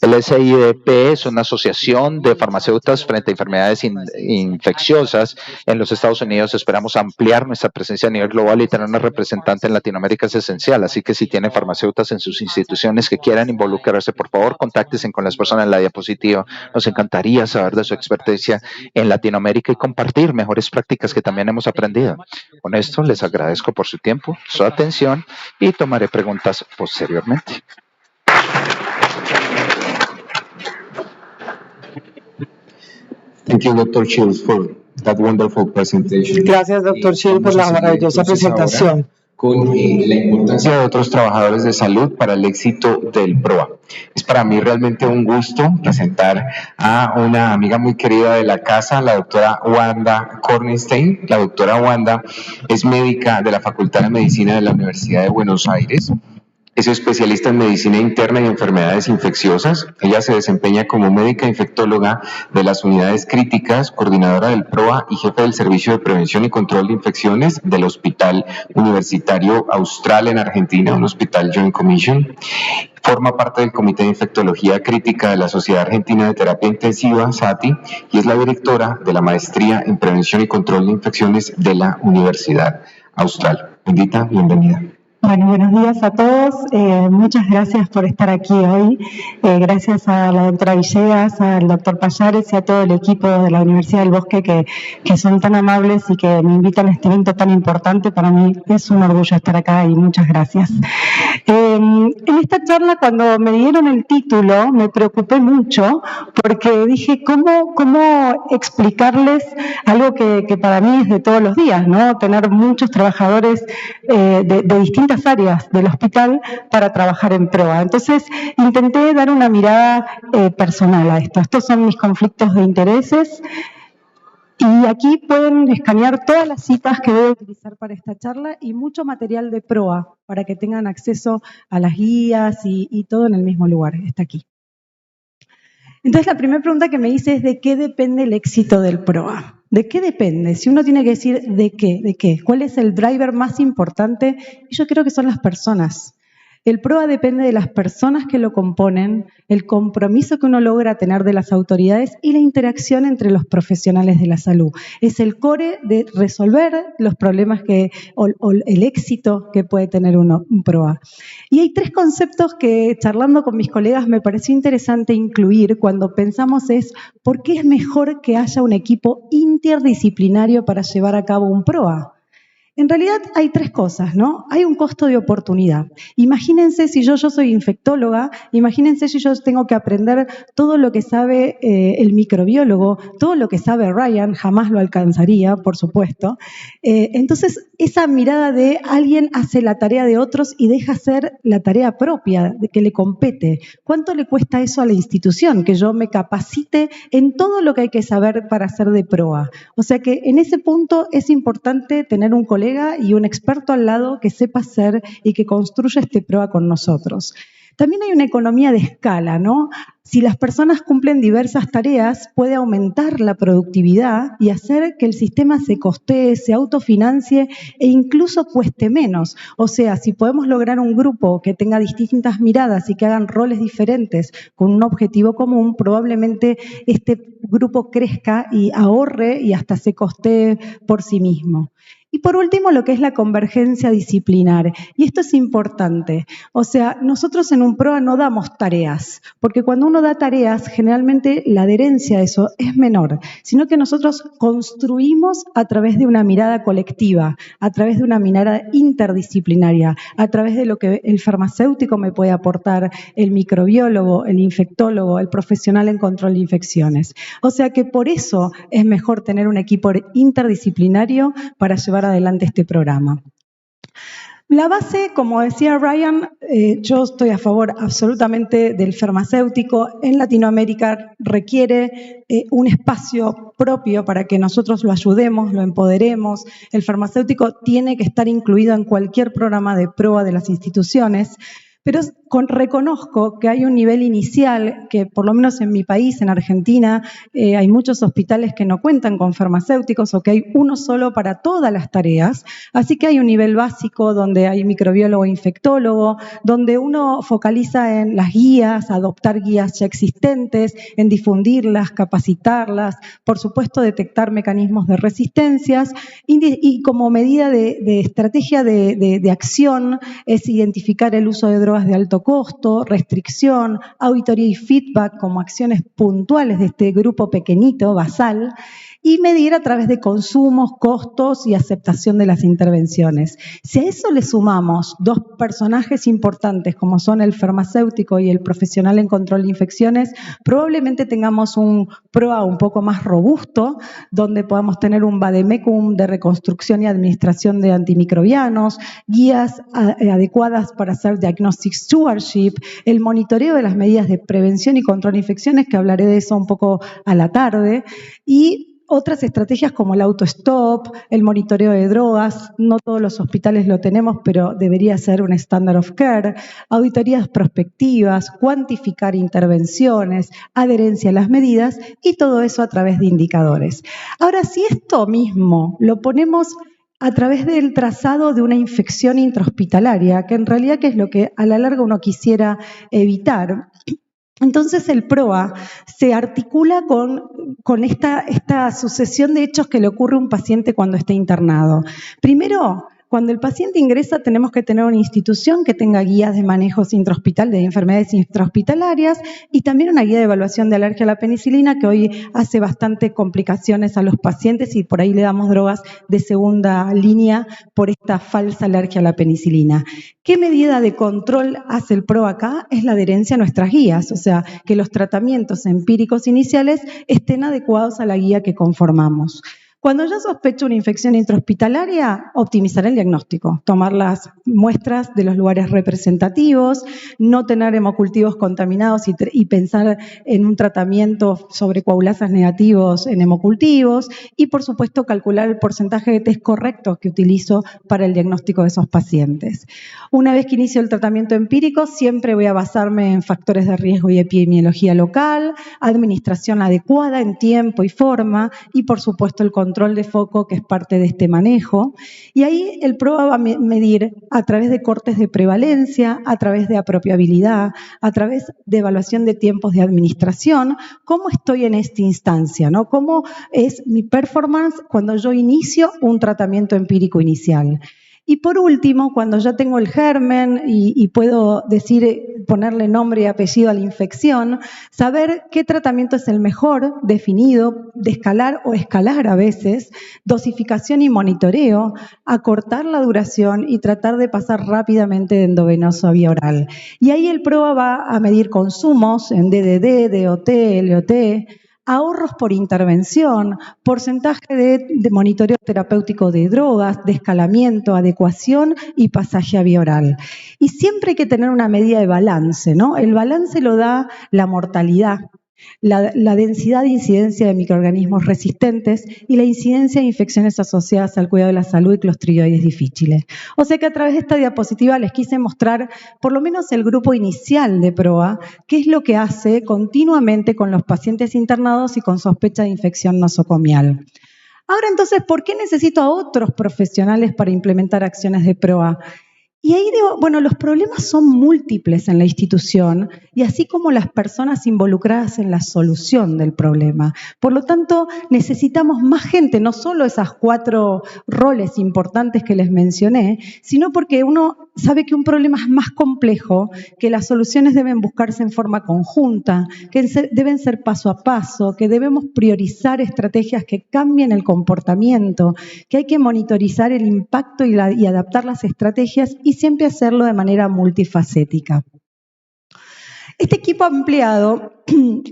el SIDP es una asociación de farmacéuticas frente a enfermedades infecciosas en los Estados Unidos. Esperamos ampliar nuestra presencia a nivel global y tener una representante en Latinoamérica es esencial. Así que si tienen farmacéuticas en sus instituciones que quieran involucrarse, por favor, contáctense con las personas en la diapositiva. Nos encantaría saber de su experticia en Latinoamérica y compartir mejores prácticas que también hemos aprendido. Con esto, les agradezco por su tiempo, su atención, y tomaré preguntas posteriormente. Thank you, Dr. Shields, for that wonderful presentation. Gracias, Dr. Shield, por la maravillosa presentación. Con la importancia de otros trabajadores de salud para el éxito del PROA. Es para mí realmente un gusto presentar a una amiga muy querida de la casa, la doctora Wanda Kornstein. La doctora Wanda es médica de la Facultad de Medicina de la Universidad de Buenos Aires. Es especialista en medicina interna y enfermedades infecciosas. Ella se desempeña como médica infectóloga de las unidades críticas, coordinadora del PROA y jefe del Servicio de Prevención y Control de Infecciones del Hospital Universitario Austral en Argentina, un hospital Joint Commission. Forma parte del Comité de Infectología Crítica de la Sociedad Argentina de Terapia Intensiva, SATI, y es la directora de la Maestría en Prevención y Control de Infecciones de la Universidad Austral. Bendita, bienvenida. Bueno, buenos días a todos. Muchas gracias por estar aquí hoy. Gracias a la doctora Villegas, al doctor Payares y a todo el equipo de la Universidad del Bosque que son tan amables y que me invitan a este evento tan importante. Para mí es un orgullo estar acá y muchas gracias. En esta charla, cuando me dieron el título, me preocupé mucho porque dije, ¿cómo explicarles algo que para mí es de todos los días, ¿no? Tener muchos trabajadores de distintas áreas del hospital para trabajar en PROA. Entonces, intenté dar una mirada personal a esto. Estos son mis conflictos de intereses. Y aquí pueden escanear todas las citas que voy a utilizar para esta charla y mucho material de PROA para que tengan acceso a las guías y todo en el mismo lugar. Está aquí. Entonces, la primera pregunta que me hice es ¿de qué depende el éxito del PROA? ¿De qué depende? Si uno tiene que decir ¿de qué? ¿Cuál es el driver más importante? Y yo creo que son las personas. El PROA depende de las personas que lo componen, el compromiso que uno logra tener de las autoridades y la interacción entre los profesionales de la salud. Es el core de resolver los problemas o el éxito que puede tener un PROA. Y hay tres conceptos que, charlando con mis colegas, me pareció interesante incluir cuando pensamos ¿por qué es mejor que haya un equipo interdisciplinario para llevar a cabo un PROA? En realidad hay tres cosas, ¿no? Hay un costo de oportunidad. Imagínense si yo soy infectóloga, imagínense si yo tengo que aprender todo lo que sabe el microbiólogo, todo lo que sabe Ryan, jamás lo alcanzaría, por supuesto. Entonces, esa mirada de alguien hace la tarea de otros y deja hacer la tarea propia, de que le compete. ¿Cuánto le cuesta eso a la institución? Que yo me capacite en todo lo que hay que saber para hacer de PROA. O sea que en ese punto es importante tener un colega y un experto al lado que sepa hacer y que construya este PROA con nosotros. También hay una economía de escala, ¿no? Si las personas cumplen diversas tareas, puede aumentar la productividad y hacer que el sistema se costee, se autofinancie e incluso cueste menos. O sea, si podemos lograr un grupo que tenga distintas miradas y que hagan roles diferentes con un objetivo común, probablemente este grupo crezca y ahorre y hasta se costee por sí mismo. Y por último, lo que es la convergencia disciplinar. Y esto es importante. O sea, nosotros en un PROA no damos tareas, porque cuando uno da tareas, generalmente la adherencia a eso es menor, sino que nosotros construimos a través de una mirada colectiva, a través de una mirada interdisciplinaria, a través de lo que el farmacéutico me puede aportar, el microbiólogo, el infectólogo, el profesional en control de infecciones. O sea que por eso es mejor tener un equipo interdisciplinario para llevar adelante este programa. La base, como decía Ryan, yo estoy a favor absolutamente del farmacéutico. En Latinoamérica requiere un espacio propio para que nosotros lo ayudemos, lo empoderemos. El farmacéutico tiene que estar incluido en cualquier programa de PROA de las instituciones. Pero reconozco que hay un nivel inicial que, por lo menos en mi país, en Argentina, hay muchos hospitales que no cuentan con farmacéuticos o que hay uno solo para todas las tareas. Así que hay un nivel básico donde hay microbiólogo e infectólogo, donde uno focaliza en las guías, adoptar guías ya existentes, en difundirlas, capacitarlas, por supuesto detectar mecanismos de resistencias y como medida de estrategia de acción es identificar el uso de drogas de alto impacto-costo, restricción, auditoría y feedback como acciones puntuales de este grupo pequeñito, basal, y medir a través de consumos, costos y aceptación de las intervenciones. Si a eso le sumamos dos personajes importantes como son el farmacéutico y el profesional en control de infecciones, probablemente tengamos un PROA un poco más robusto, donde podamos tener un vademecum de reconstrucción y administración de antimicrobianos, guías adecuadas para hacer diagnostic stewardship, el monitoreo de las medidas de prevención y control de infecciones, que hablaré de eso un poco a la tarde, y otras estrategias como el autostop, el monitoreo de drogas, no todos los hospitales lo tenemos, pero debería ser un standard of care, auditorías prospectivas, cuantificar intervenciones, adherencia a las medidas y todo eso a través de indicadores. Ahora, si esto mismo lo ponemos a través del trazado de una infección intrahospitalaria, que en realidad que es lo que a la larga uno quisiera evitar, entonces el PROA se articula con esta sucesión de hechos que le ocurre a un paciente cuando está internado. Primero, cuando el paciente ingresa tenemos que tener una institución que tenga guías de manejos de enfermedades intrahospitalarias y también una guía de evaluación de alergia a la penicilina que hoy hace bastante complicaciones a los pacientes y por ahí le damos drogas de segunda línea por esta falsa alergia a la penicilina. ¿Qué medida de control hace el PROA acá? Es la adherencia a nuestras guías, o sea, que los tratamientos empíricos iniciales estén adecuados a la guía que conformamos. Cuando ya sospecho una infección intrahospitalaria, optimizar el diagnóstico, tomar las muestras de los lugares representativos, no tener hemocultivos contaminados y pensar en un tratamiento sobre coagulazas negativos en hemocultivos y, por supuesto, calcular el porcentaje de test correctos que utilizo para el diagnóstico de esos pacientes. Una vez que inicio el tratamiento empírico, siempre voy a basarme en factores de riesgo y epidemiología local, administración adecuada en tiempo y forma y, por supuesto, el control de foco que es parte de este manejo. Y ahí el PROA va a medir a través de cortes de prevalencia, a través de apropiabilidad, a través de evaluación de tiempos de administración, cómo estoy en esta instancia, ¿no? Cómo es mi performance cuando yo inicio un tratamiento empírico inicial. Y por último, cuando ya tengo el germen y puedo ponerle nombre y apellido a la infección, saber qué tratamiento es el mejor, definido, de escalar o escalar a veces, dosificación y monitoreo, acortar la duración y tratar de pasar rápidamente de endovenoso a vía oral. Y ahí el PROA va a medir consumos en DDD, DOT, LOT, ahorros por intervención, porcentaje de monitoreo terapéutico de drogas, de escalamiento, adecuación y pasaje a vía oral. Y siempre hay que tener una medida de balance, ¿no? El balance lo da la mortalidad, la densidad de incidencia de microorganismos resistentes y la incidencia de infecciones asociadas al cuidado de la salud y clostridioides difíciles. O sea que a través de esta diapositiva les quise mostrar por lo menos el grupo inicial de PROA, qué es lo que hace continuamente con los pacientes internados y con sospecha de infección nosocomial. Ahora entonces, ¿por qué necesito a otros profesionales para implementar acciones de PROA? Y ahí digo, bueno, los problemas son múltiples en la institución y así como las personas involucradas en la solución del problema. Por lo tanto, necesitamos más gente, no solo esas 4 roles importantes que les mencioné, sino porque uno sabe que un problema es más complejo, que las soluciones deben buscarse en forma conjunta, que deben ser paso a paso, que debemos priorizar estrategias que cambien el comportamiento, que hay que monitorizar el impacto y adaptar las estrategias y siempre hacerlo de manera multifacética. Este equipo ampliado,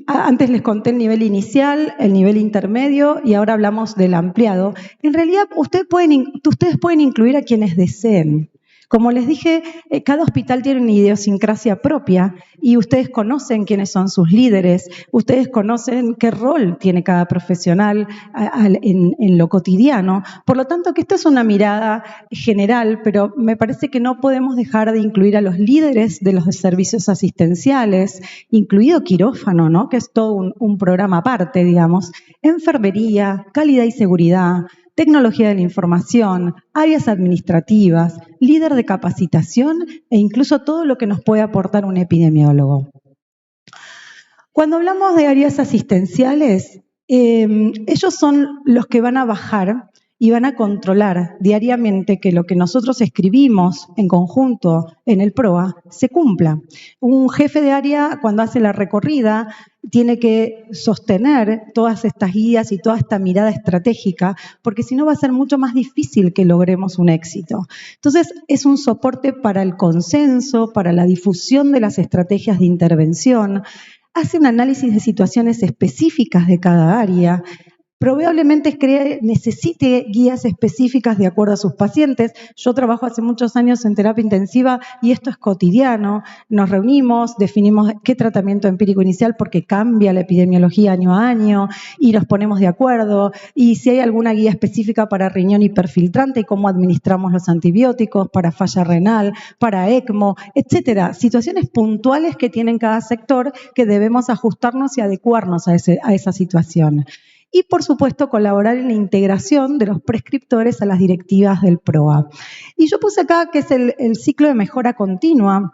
antes les conté el nivel inicial, el nivel intermedio y ahora hablamos del ampliado. En realidad, ustedes pueden incluir a quienes deseen. Como les dije, cada hospital tiene una idiosincrasia propia y ustedes conocen quiénes son sus líderes, ustedes conocen qué rol tiene cada profesional en lo cotidiano. Por lo tanto, que esto es una mirada general, pero me parece que no podemos dejar de incluir a los líderes de los servicios asistenciales, incluido quirófano, ¿no? Que es todo un programa aparte, digamos, enfermería, calidad y seguridad, tecnología de la información, áreas administrativas, líder de capacitación e incluso todo lo que nos puede aportar un epidemiólogo. Cuando hablamos de áreas asistenciales, ellos son los que van a bajar y van a controlar diariamente que lo que nosotros escribimos en conjunto en el PROA se cumpla. Un jefe de área, cuando hace la recorrida, tiene que sostener todas estas guías y toda esta mirada estratégica, porque si no va a ser mucho más difícil que logremos un éxito. Entonces, es un soporte para el consenso, para la difusión de las estrategias de intervención, hace un análisis de situaciones específicas de cada área, probablemente necesite guías específicas de acuerdo a sus pacientes. Yo trabajo hace muchos años en terapia intensiva y esto es cotidiano. Nos reunimos, definimos qué tratamiento empírico inicial porque cambia la epidemiología año a año y nos ponemos de acuerdo. Y si hay alguna guía específica para riñón hiperfiltrante y cómo administramos los antibióticos, para falla renal, para ECMO, etcétera. Situaciones puntuales que tiene cada sector que debemos ajustarnos y adecuarnos a esa situación. Y, por supuesto, colaborar en la integración de los prescriptores a las directivas del PROA. Y yo puse acá que es el ciclo de mejora continua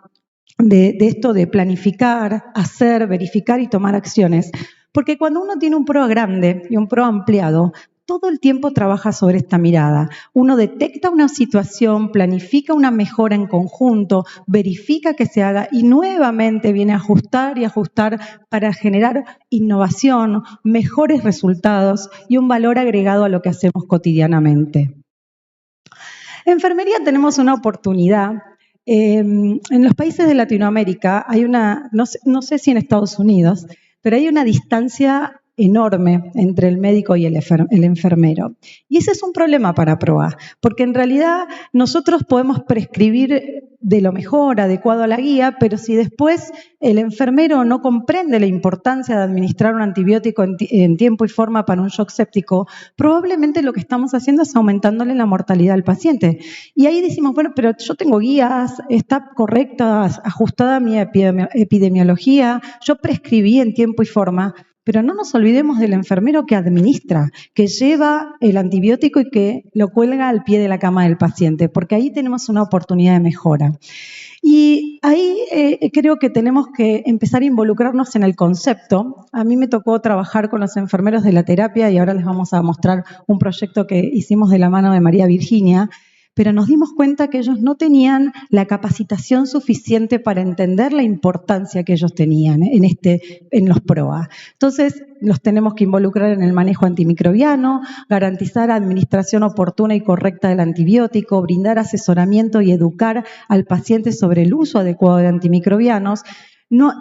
de esto de planificar, hacer, verificar y tomar acciones. Porque cuando uno tiene un PROA grande y un PROA ampliado, todo el tiempo trabaja sobre esta mirada. Uno detecta una situación, planifica una mejora en conjunto, verifica que se haga y nuevamente viene a ajustar y ajustar para generar innovación, mejores resultados y un valor agregado a lo que hacemos cotidianamente. En enfermería tenemos una oportunidad. En los países de Latinoamérica hay no sé si en Estados Unidos, pero hay una distancia enorme entre el médico y el enfermero. Y ese es un problema para PROA, porque en realidad nosotros podemos prescribir de lo mejor, adecuado a la guía, pero si después el enfermero no comprende la importancia de administrar un antibiótico en tiempo y forma para un shock séptico, probablemente lo que estamos haciendo es aumentándole la mortalidad al paciente. Y ahí decimos, bueno, pero yo tengo guías, está correcta, ajustada mi epidemiología, yo prescribí en tiempo y forma. Pero no nos olvidemos del enfermero que administra, que lleva el antibiótico y que lo cuelga al pie de la cama del paciente, porque ahí tenemos una oportunidad de mejora. Y ahí creo que tenemos que empezar a involucrarnos en el concepto. A mí me tocó trabajar con los enfermeros de la terapia y ahora les vamos a mostrar un proyecto que hicimos de la mano de María Virginia, pero nos dimos cuenta que ellos no tenían la suficiente para entender la importancia que ellos tenían en los PROA. Entonces, los tenemos que involucrar en el manejo antimicrobiano, garantizar administración oportuna y correcta del antibiótico, brindar asesoramiento y educar al paciente sobre el uso adecuado de antimicrobianos.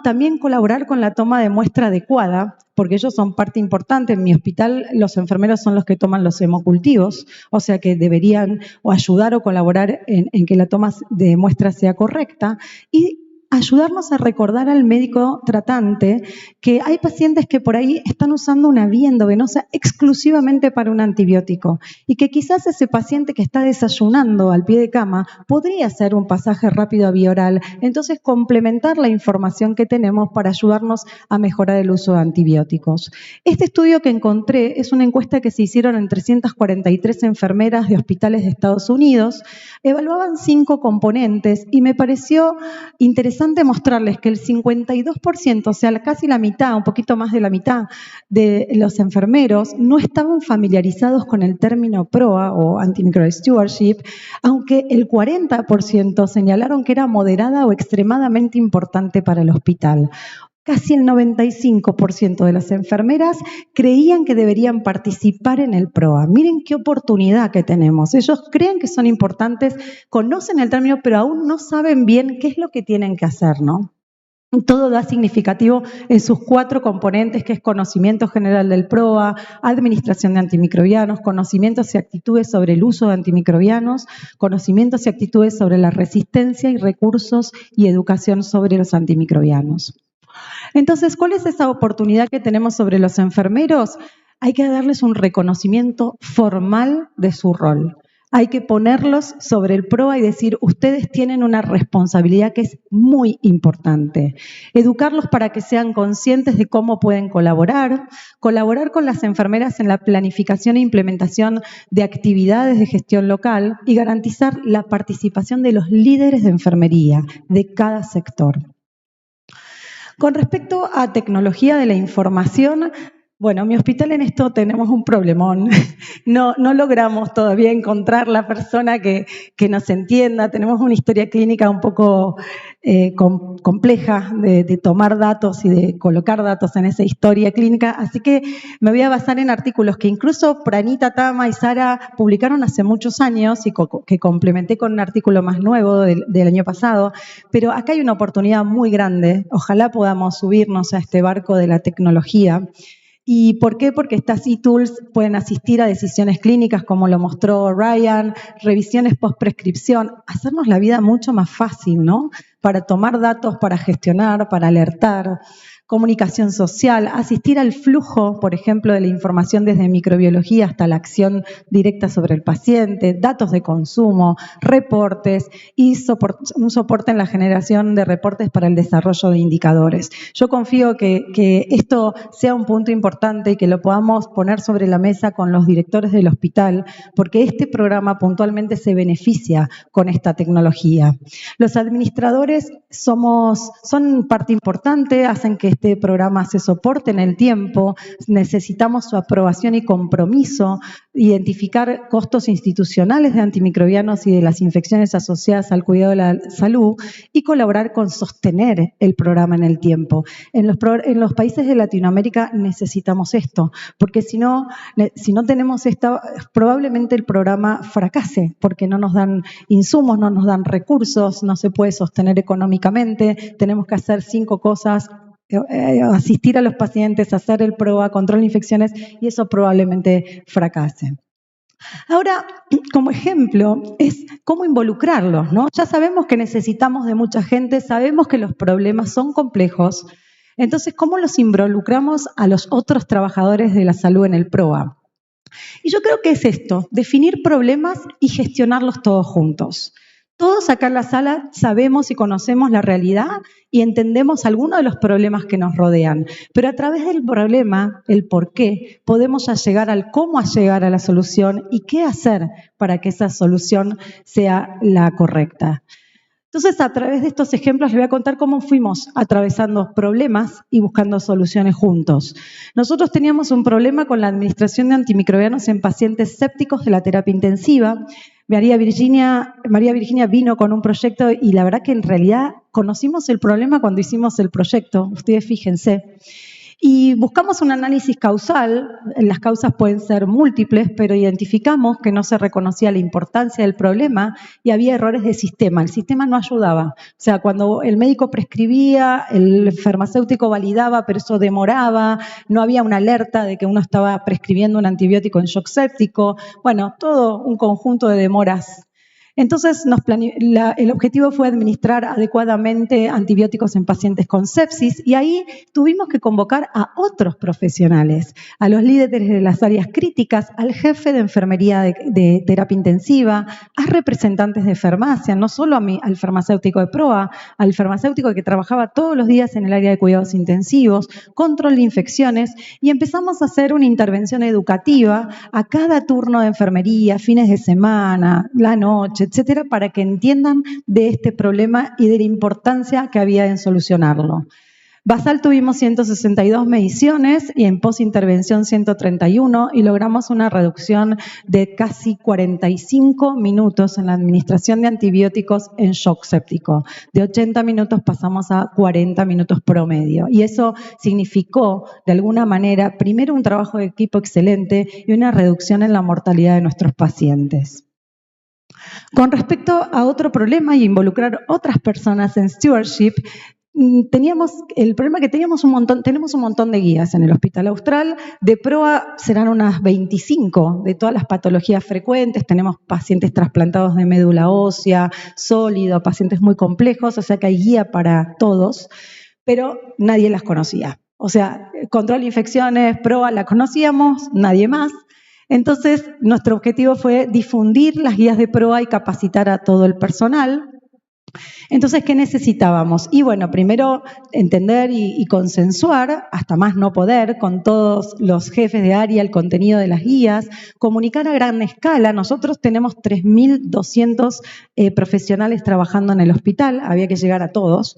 También colaborar con la toma de muestra adecuada, porque ellos son parte importante. En mi hospital los enfermeros son los que toman los hemocultivos, o sea que deberían o ayudar o colaborar en que la toma de muestra sea correcta y ayudarnos a recordar al médico tratante que hay pacientes que por ahí están usando una vía endovenosa exclusivamente para un antibiótico y que quizás ese paciente que está desayunando al pie de cama podría hacer un pasaje rápido a vía oral. Entonces, complementar la información que tenemos para ayudarnos a mejorar el uso de antibióticos. Este estudio que encontré es una encuesta que se hicieron en 343 enfermeras de hospitales de Estados Unidos. Evaluaban 5 componentes y me pareció interesante mostrarles que el 52%, o sea, casi la mitad, un poquito más de la mitad de los enfermeros no estaban familiarizados con el término PROA o Antimicrobial Stewardship, aunque el 40% señalaron que era moderada o extremadamente importante para el hospital. Casi el 95% de las enfermeras creían que deberían participar en el PROA. Miren qué oportunidad que tenemos. Ellos creen que son importantes, conocen el término, pero aún no saben bien qué es lo que tienen que hacer, ¿no? Todo da significativo en sus 4 componentes, que es conocimiento general del PROA, administración de antimicrobianos, conocimientos y actitudes sobre el uso de antimicrobianos, conocimientos y actitudes sobre la resistencia y recursos y educación sobre los antimicrobianos. Entonces, ¿cuál es esa oportunidad que tenemos sobre los enfermeros? Hay que darles un reconocimiento formal de su rol. Hay que ponerlos sobre el PROA y decir, ustedes tienen una responsabilidad que es muy importante. Educarlos para que sean conscientes de cómo pueden colaborar con las enfermeras en la planificación e implementación de actividades de gestión local y garantizar la participación de los líderes de enfermería de cada sector. Con respecto a tecnología de la información, Bueno, en mi hospital en esto tenemos un problemón. No logramos todavía encontrar la persona que nos entienda. Tenemos una historia clínica un poco compleja de tomar datos y de colocar datos en esa historia clínica. Así que me voy a basar en artículos que incluso Pranita, Tama y Sara publicaron hace muchos años y que complementé con un artículo más nuevo del año pasado. Pero acá hay una oportunidad muy grande. Ojalá podamos subirnos a este barco de la tecnología. ¿Y por qué? Porque estas e-tools pueden asistir a decisiones clínicas, como lo mostró Ryan, revisiones post-prescripción, hacernos la vida mucho más fácil, ¿no? Para tomar datos, para gestionar, para alertar. Comunicación social, asistir al flujo, por ejemplo, de la información desde microbiología hasta la acción directa sobre el paciente, datos de consumo, reportes y un soporte en la generación de reportes para el desarrollo de indicadores. Yo confío que esto sea un punto importante y que lo podamos poner sobre la mesa con los directores del hospital, porque este programa puntualmente se beneficia con esta tecnología. Los administradores son parte importante, hacen que este programa se soporte en el tiempo, necesitamos su aprobación y compromiso, identificar costos institucionales de antimicrobianos y de las infecciones asociadas al cuidado de la salud y colaborar con sostener el programa en el tiempo. En los países de Latinoamérica necesitamos esto, porque si no tenemos esta, probablemente el programa fracase, porque no nos dan insumos, no nos dan recursos, no se puede sostener económicamente, tenemos que hacer 5 cosas: asistir a los pacientes, hacer el PROA, control de infecciones, y eso probablemente fracase. Ahora, como ejemplo, es cómo involucrarlos, ¿no? Ya sabemos que necesitamos de mucha gente, sabemos que los problemas son complejos, entonces, ¿cómo los involucramos a los otros trabajadores de la salud en el PROA? Y yo creo que es esto: definir problemas y gestionarlos todos juntos. Todos acá en la sala sabemos y conocemos la realidad y entendemos algunos de los problemas que nos rodean, pero a través del problema, el por qué, podemos llegar al cómo llegar a la solución y qué hacer para que esa solución sea la correcta. Entonces, a través de estos ejemplos les voy a contar cómo fuimos atravesando problemas y buscando soluciones juntos. Nosotros teníamos un problema con la administración de antimicrobianos en pacientes sépticos de la terapia intensiva. María Virginia vino con un proyecto y la verdad que en realidad conocimos el problema cuando hicimos el proyecto, ustedes fíjense. Y buscamos un análisis causal, las causas pueden ser múltiples, pero identificamos que no se reconocía la importancia del problema y había errores de sistema. El sistema no ayudaba. O sea, cuando el médico prescribía, el farmacéutico validaba, pero eso demoraba, no había una alerta de que uno estaba prescribiendo un antibiótico en shock séptico. Bueno, todo un conjunto de demoras. Entonces, el objetivo fue administrar adecuadamente antibióticos en pacientes con sepsis y ahí tuvimos que convocar a otros profesionales, a los líderes de las áreas críticas, al jefe de enfermería de terapia intensiva, a representantes de farmacia, no solo al farmacéutico de PROA, al farmacéutico que trabajaba todos los días en el área de cuidados intensivos, control de infecciones, y empezamos a hacer una intervención educativa a cada turno de enfermería, fines de semana, la noche, etcétera, para que entiendan de este problema y de la importancia que había en solucionarlo. Basal tuvimos 162 mediciones y en posintervención 131 y logramos una reducción de casi 45 minutos en la administración de antibióticos en shock séptico. De 80 minutos pasamos a 40 minutos promedio y eso significó de alguna manera primero un trabajo de equipo excelente y una reducción en la mortalidad de nuestros pacientes. Con respecto a otro problema y involucrar otras personas en stewardship, tenemos un montón de guías en el Hospital Austral. De PROA serán unas 25 de todas las patologías frecuentes. Tenemos pacientes trasplantados de médula ósea, sólido, pacientes muy complejos, o sea que hay guía para todos, pero nadie las conocía. O sea, control de infecciones, PROA la conocíamos, nadie más. Entonces, nuestro objetivo fue difundir las guías de PROA y capacitar a todo el personal. Entonces, ¿qué necesitábamos? Y bueno, primero entender y consensuar, hasta más no poder, con todos los jefes de área el contenido de las guías, comunicar a gran escala. Nosotros tenemos 3.200 profesionales trabajando en el hospital, había que llegar a todos.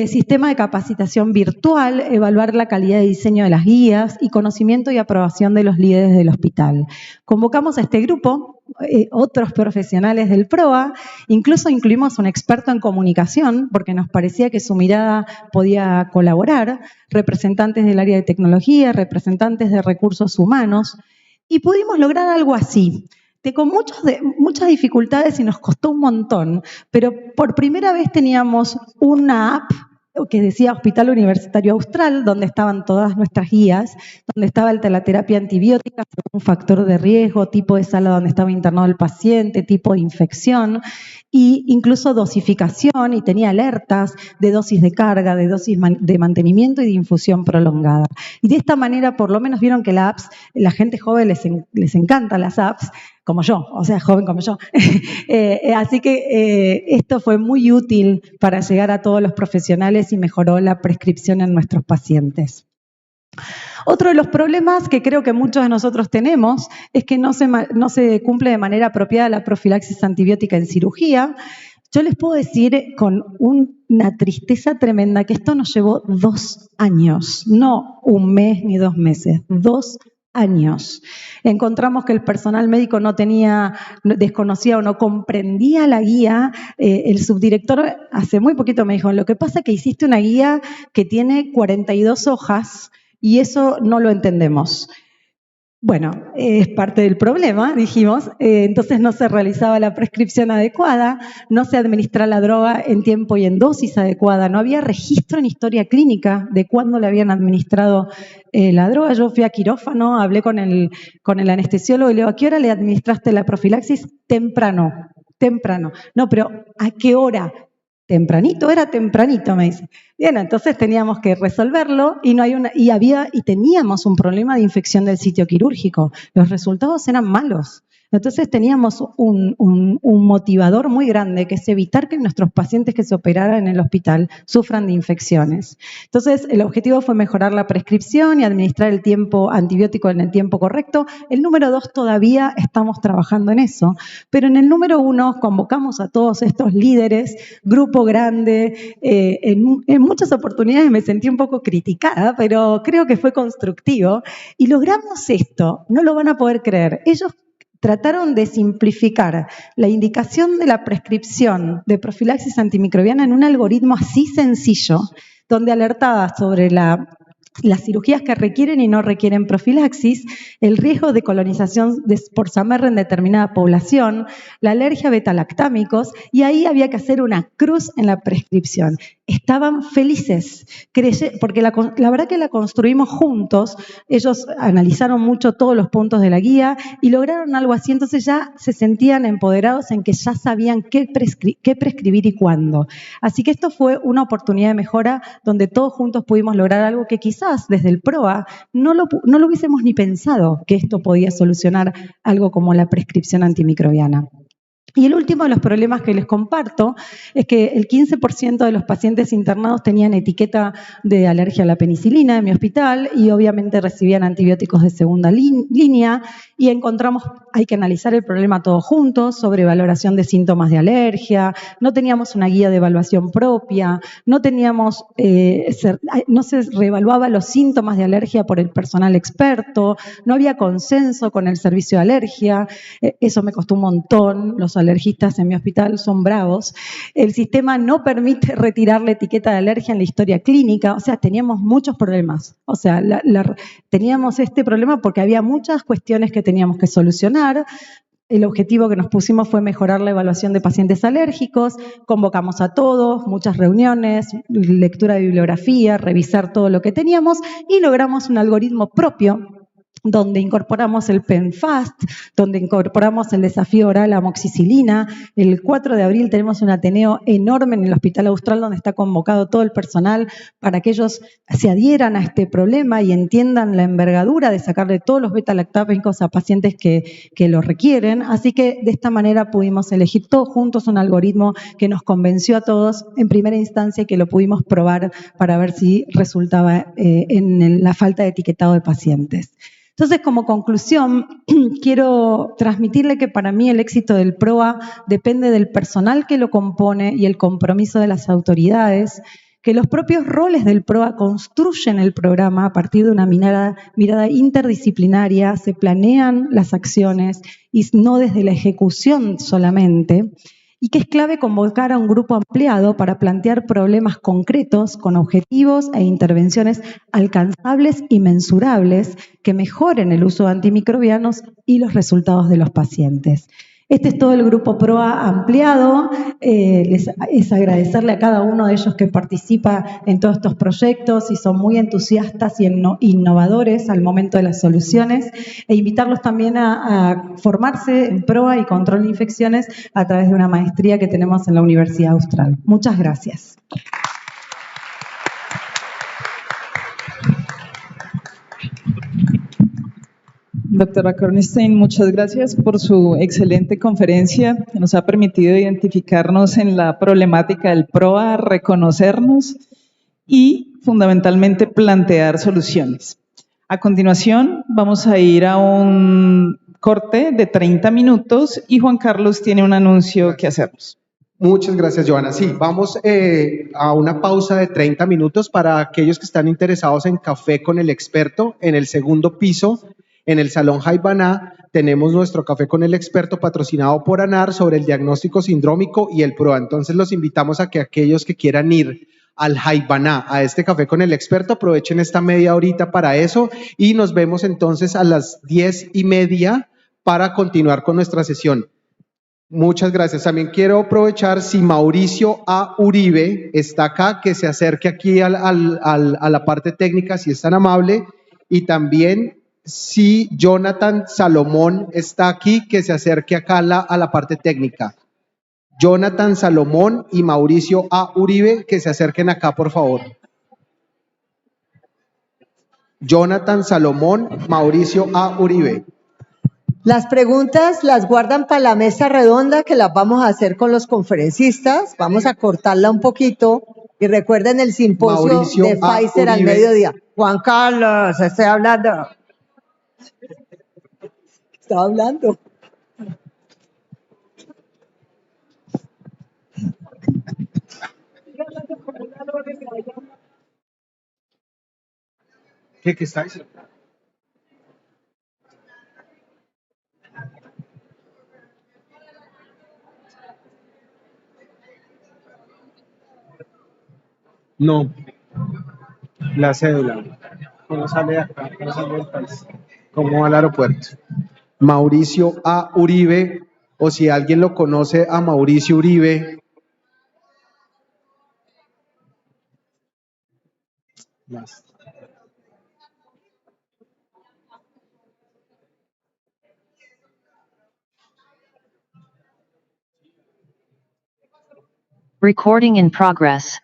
sistema de capacitación virtual, evaluar la calidad de diseño de las guías y conocimiento y aprobación de los líderes del hospital. Convocamos a este grupo, otros profesionales del PROA, incluso incluimos un experto en comunicación, porque nos parecía que su mirada podía colaborar, representantes del área de tecnología, representantes de recursos humanos, y pudimos lograr algo así. Con muchas dificultades y nos costó un montón, pero por primera vez teníamos una app que decía Hospital Universitario Austral, donde estaban todas nuestras guías, donde estaba la terapia antibiótica, un factor de riesgo, tipo de sala donde estaba internado el paciente, tipo de infección, e incluso dosificación, y tenía alertas de dosis de carga, de dosis de mantenimiento y de infusión prolongada. Y de esta manera, por lo menos vieron que la gente joven les encantan las apps, como yo, o sea, joven como yo. Así que esto fue muy útil para llegar a todos los profesionales y mejoró la prescripción en nuestros pacientes. Otro de los problemas que creo que muchos de nosotros tenemos es que no se cumple de manera apropiada la profilaxis antibiótica en cirugía. Yo les puedo decir con una tristeza tremenda que esto nos llevó 2 años, no 1 mes ni 2 meses, 2 años. Encontramos que el personal médico desconocía o no comprendía la guía. El subdirector hace muy poquito me dijo, lo que pasa es que hiciste una guía que tiene 42 hojas y eso no lo entendemos. Bueno, es parte del problema, dijimos, entonces no se realizaba la prescripción adecuada, no se administraba la droga en tiempo y en dosis adecuada, no había registro en historia clínica de cuándo le habían administrado la droga. Yo fui a quirófano, hablé con el anestesiólogo y le digo, ¿a qué hora le administraste la profilaxis? Temprano. No, pero ¿a qué hora? Tempranito, era tempranito, me dice. Bien, entonces teníamos que resolverlo y teníamos un problema de infección del sitio quirúrgico. Los resultados eran malos. Entonces teníamos un motivador muy grande, que es evitar que nuestros pacientes que se operaran en el hospital sufran de infecciones. Entonces el objetivo fue mejorar la prescripción y administrar el tiempo antibiótico en el tiempo correcto. El número 2 todavía estamos trabajando en eso, pero en el número 1 convocamos a todos estos líderes, grupo grande. En muchas oportunidades me sentí un poco criticada, pero creo que fue constructivo y logramos esto. No lo van a poder creer. Ellos trataron de simplificar la indicación de la prescripción de profilaxis antimicrobiana en un algoritmo así sencillo, donde alertaba sobre las cirugías que requieren y no requieren profilaxis, el riesgo de colonización por SAMR en determinada población, la alergia a betalactámicos, y ahí había que hacer una cruz en la prescripción. Estaban felices, porque la verdad que la construimos juntos. Ellos analizaron mucho todos los puntos de la guía y lograron algo así, entonces ya se sentían empoderados en que ya sabían qué prescribir y cuándo. Así que esto fue una oportunidad de mejora donde todos juntos pudimos lograr algo que quizás desde el PROA no lo hubiésemos ni pensado que esto podía solucionar algo como la prescripción antimicrobiana. Y el último de los problemas que les comparto es que el 15% de los pacientes internados tenían etiqueta de alergia a la penicilina en mi hospital y obviamente recibían antibióticos de segunda línea, y encontramos, hay que analizar el problema todos juntos, sobrevaloración de síntomas de alergia, no teníamos una guía de evaluación propia, no se reevaluaba los síntomas de alergia por el personal experto, no había consenso con el servicio de alergia, eso me costó un montón. Los alergistas en mi hospital son bravos. El sistema no permite retirar la etiqueta de alergia en la historia clínica. O sea, teníamos muchos problemas. O sea, teníamos este problema porque había muchas cuestiones que teníamos que solucionar. El objetivo que nos pusimos fue mejorar la evaluación de pacientes alérgicos. Convocamos a todos, muchas reuniones, lectura de bibliografía, revisar todo lo que teníamos y logramos un algoritmo propio donde incorporamos el PENFAST, donde incorporamos el desafío oral a amoxicilina. El 4 de abril tenemos un ateneo enorme en el Hospital Austral donde está convocado todo el personal para que ellos se adhieran a este problema y entiendan la envergadura de sacarle todos los betalactámicos a pacientes que lo requieren. Así que de esta manera pudimos elegir todos juntos un algoritmo que nos convenció a todos en primera instancia y que lo pudimos probar para ver si resultaba en la falta de etiquetado de pacientes. Entonces, como conclusión, quiero transmitirle que para mí el éxito del PROA depende del personal que lo compone y el compromiso de las autoridades. que los propios roles del PROA construyen el programa a partir de una mirada interdisciplinaria, se planean las acciones y no desde la ejecución solamente, y que es clave convocar a un grupo ampliado para plantear problemas concretos con objetivos e intervenciones alcanzables y mensurables que mejoren el uso de antimicrobianos y los resultados de los pacientes. Este es todo el grupo PROA ampliado. Es agradecerle a cada uno de ellos que participa en todos estos proyectos y son muy entusiastas y innovadores al momento de las soluciones, e invitarlos también a formarse en PROA y control de infecciones a través de una maestría que tenemos en la Universidad Austral. Muchas gracias. Doctora Kornstein, muchas gracias por su excelente conferencia que nos ha permitido identificarnos en la problemática del PROA, reconocernos y fundamentalmente plantear soluciones. A continuación vamos a ir a un corte de 30 minutos y Juan Carlos tiene un anuncio que hacernos. Muchas gracias, Joana. Sí, vamos a una pausa de 30 minutos para aquellos que están interesados en café con el experto. En el segundo piso, en el Salón Jaibaná, tenemos nuestro café con el experto patrocinado por ANAR sobre el diagnóstico sindrómico y el PROA. Entonces, los invitamos a que aquellos que quieran ir al Jaibaná, a este café con el experto, aprovechen esta media horita para eso y nos vemos entonces a las 10:30 para continuar con nuestra sesión. Muchas gracias. También quiero aprovechar, si Mauricio A. Uribe está acá, que se acerque aquí a la parte técnica, si es tan amable. Y también, si Jonathan Salomón está aquí, que se acerque acá a la parte técnica. Jonathan Salomón y Mauricio A. Uribe, que se acerquen acá, por favor. Jonathan Salomón, Mauricio A. Uribe. Las preguntas las guardan para la mesa redonda que las vamos a hacer con los conferencistas. Vamos a cortarla un poquito y recuerden el simposio Mauricio de A. Pfizer al Uribe. mediodía. Juan Carlos, estoy hablando. Estaba hablando. ¿Qué está diciendo? No, la cédula. ¿Cómo sale de acá? ¿Cómo sale del país? ¿Cómo va al aeropuerto? Mauricio A. Uribe, o si alguien lo conoce a Mauricio Uribe. Recording in progress.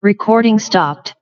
Recording stopped.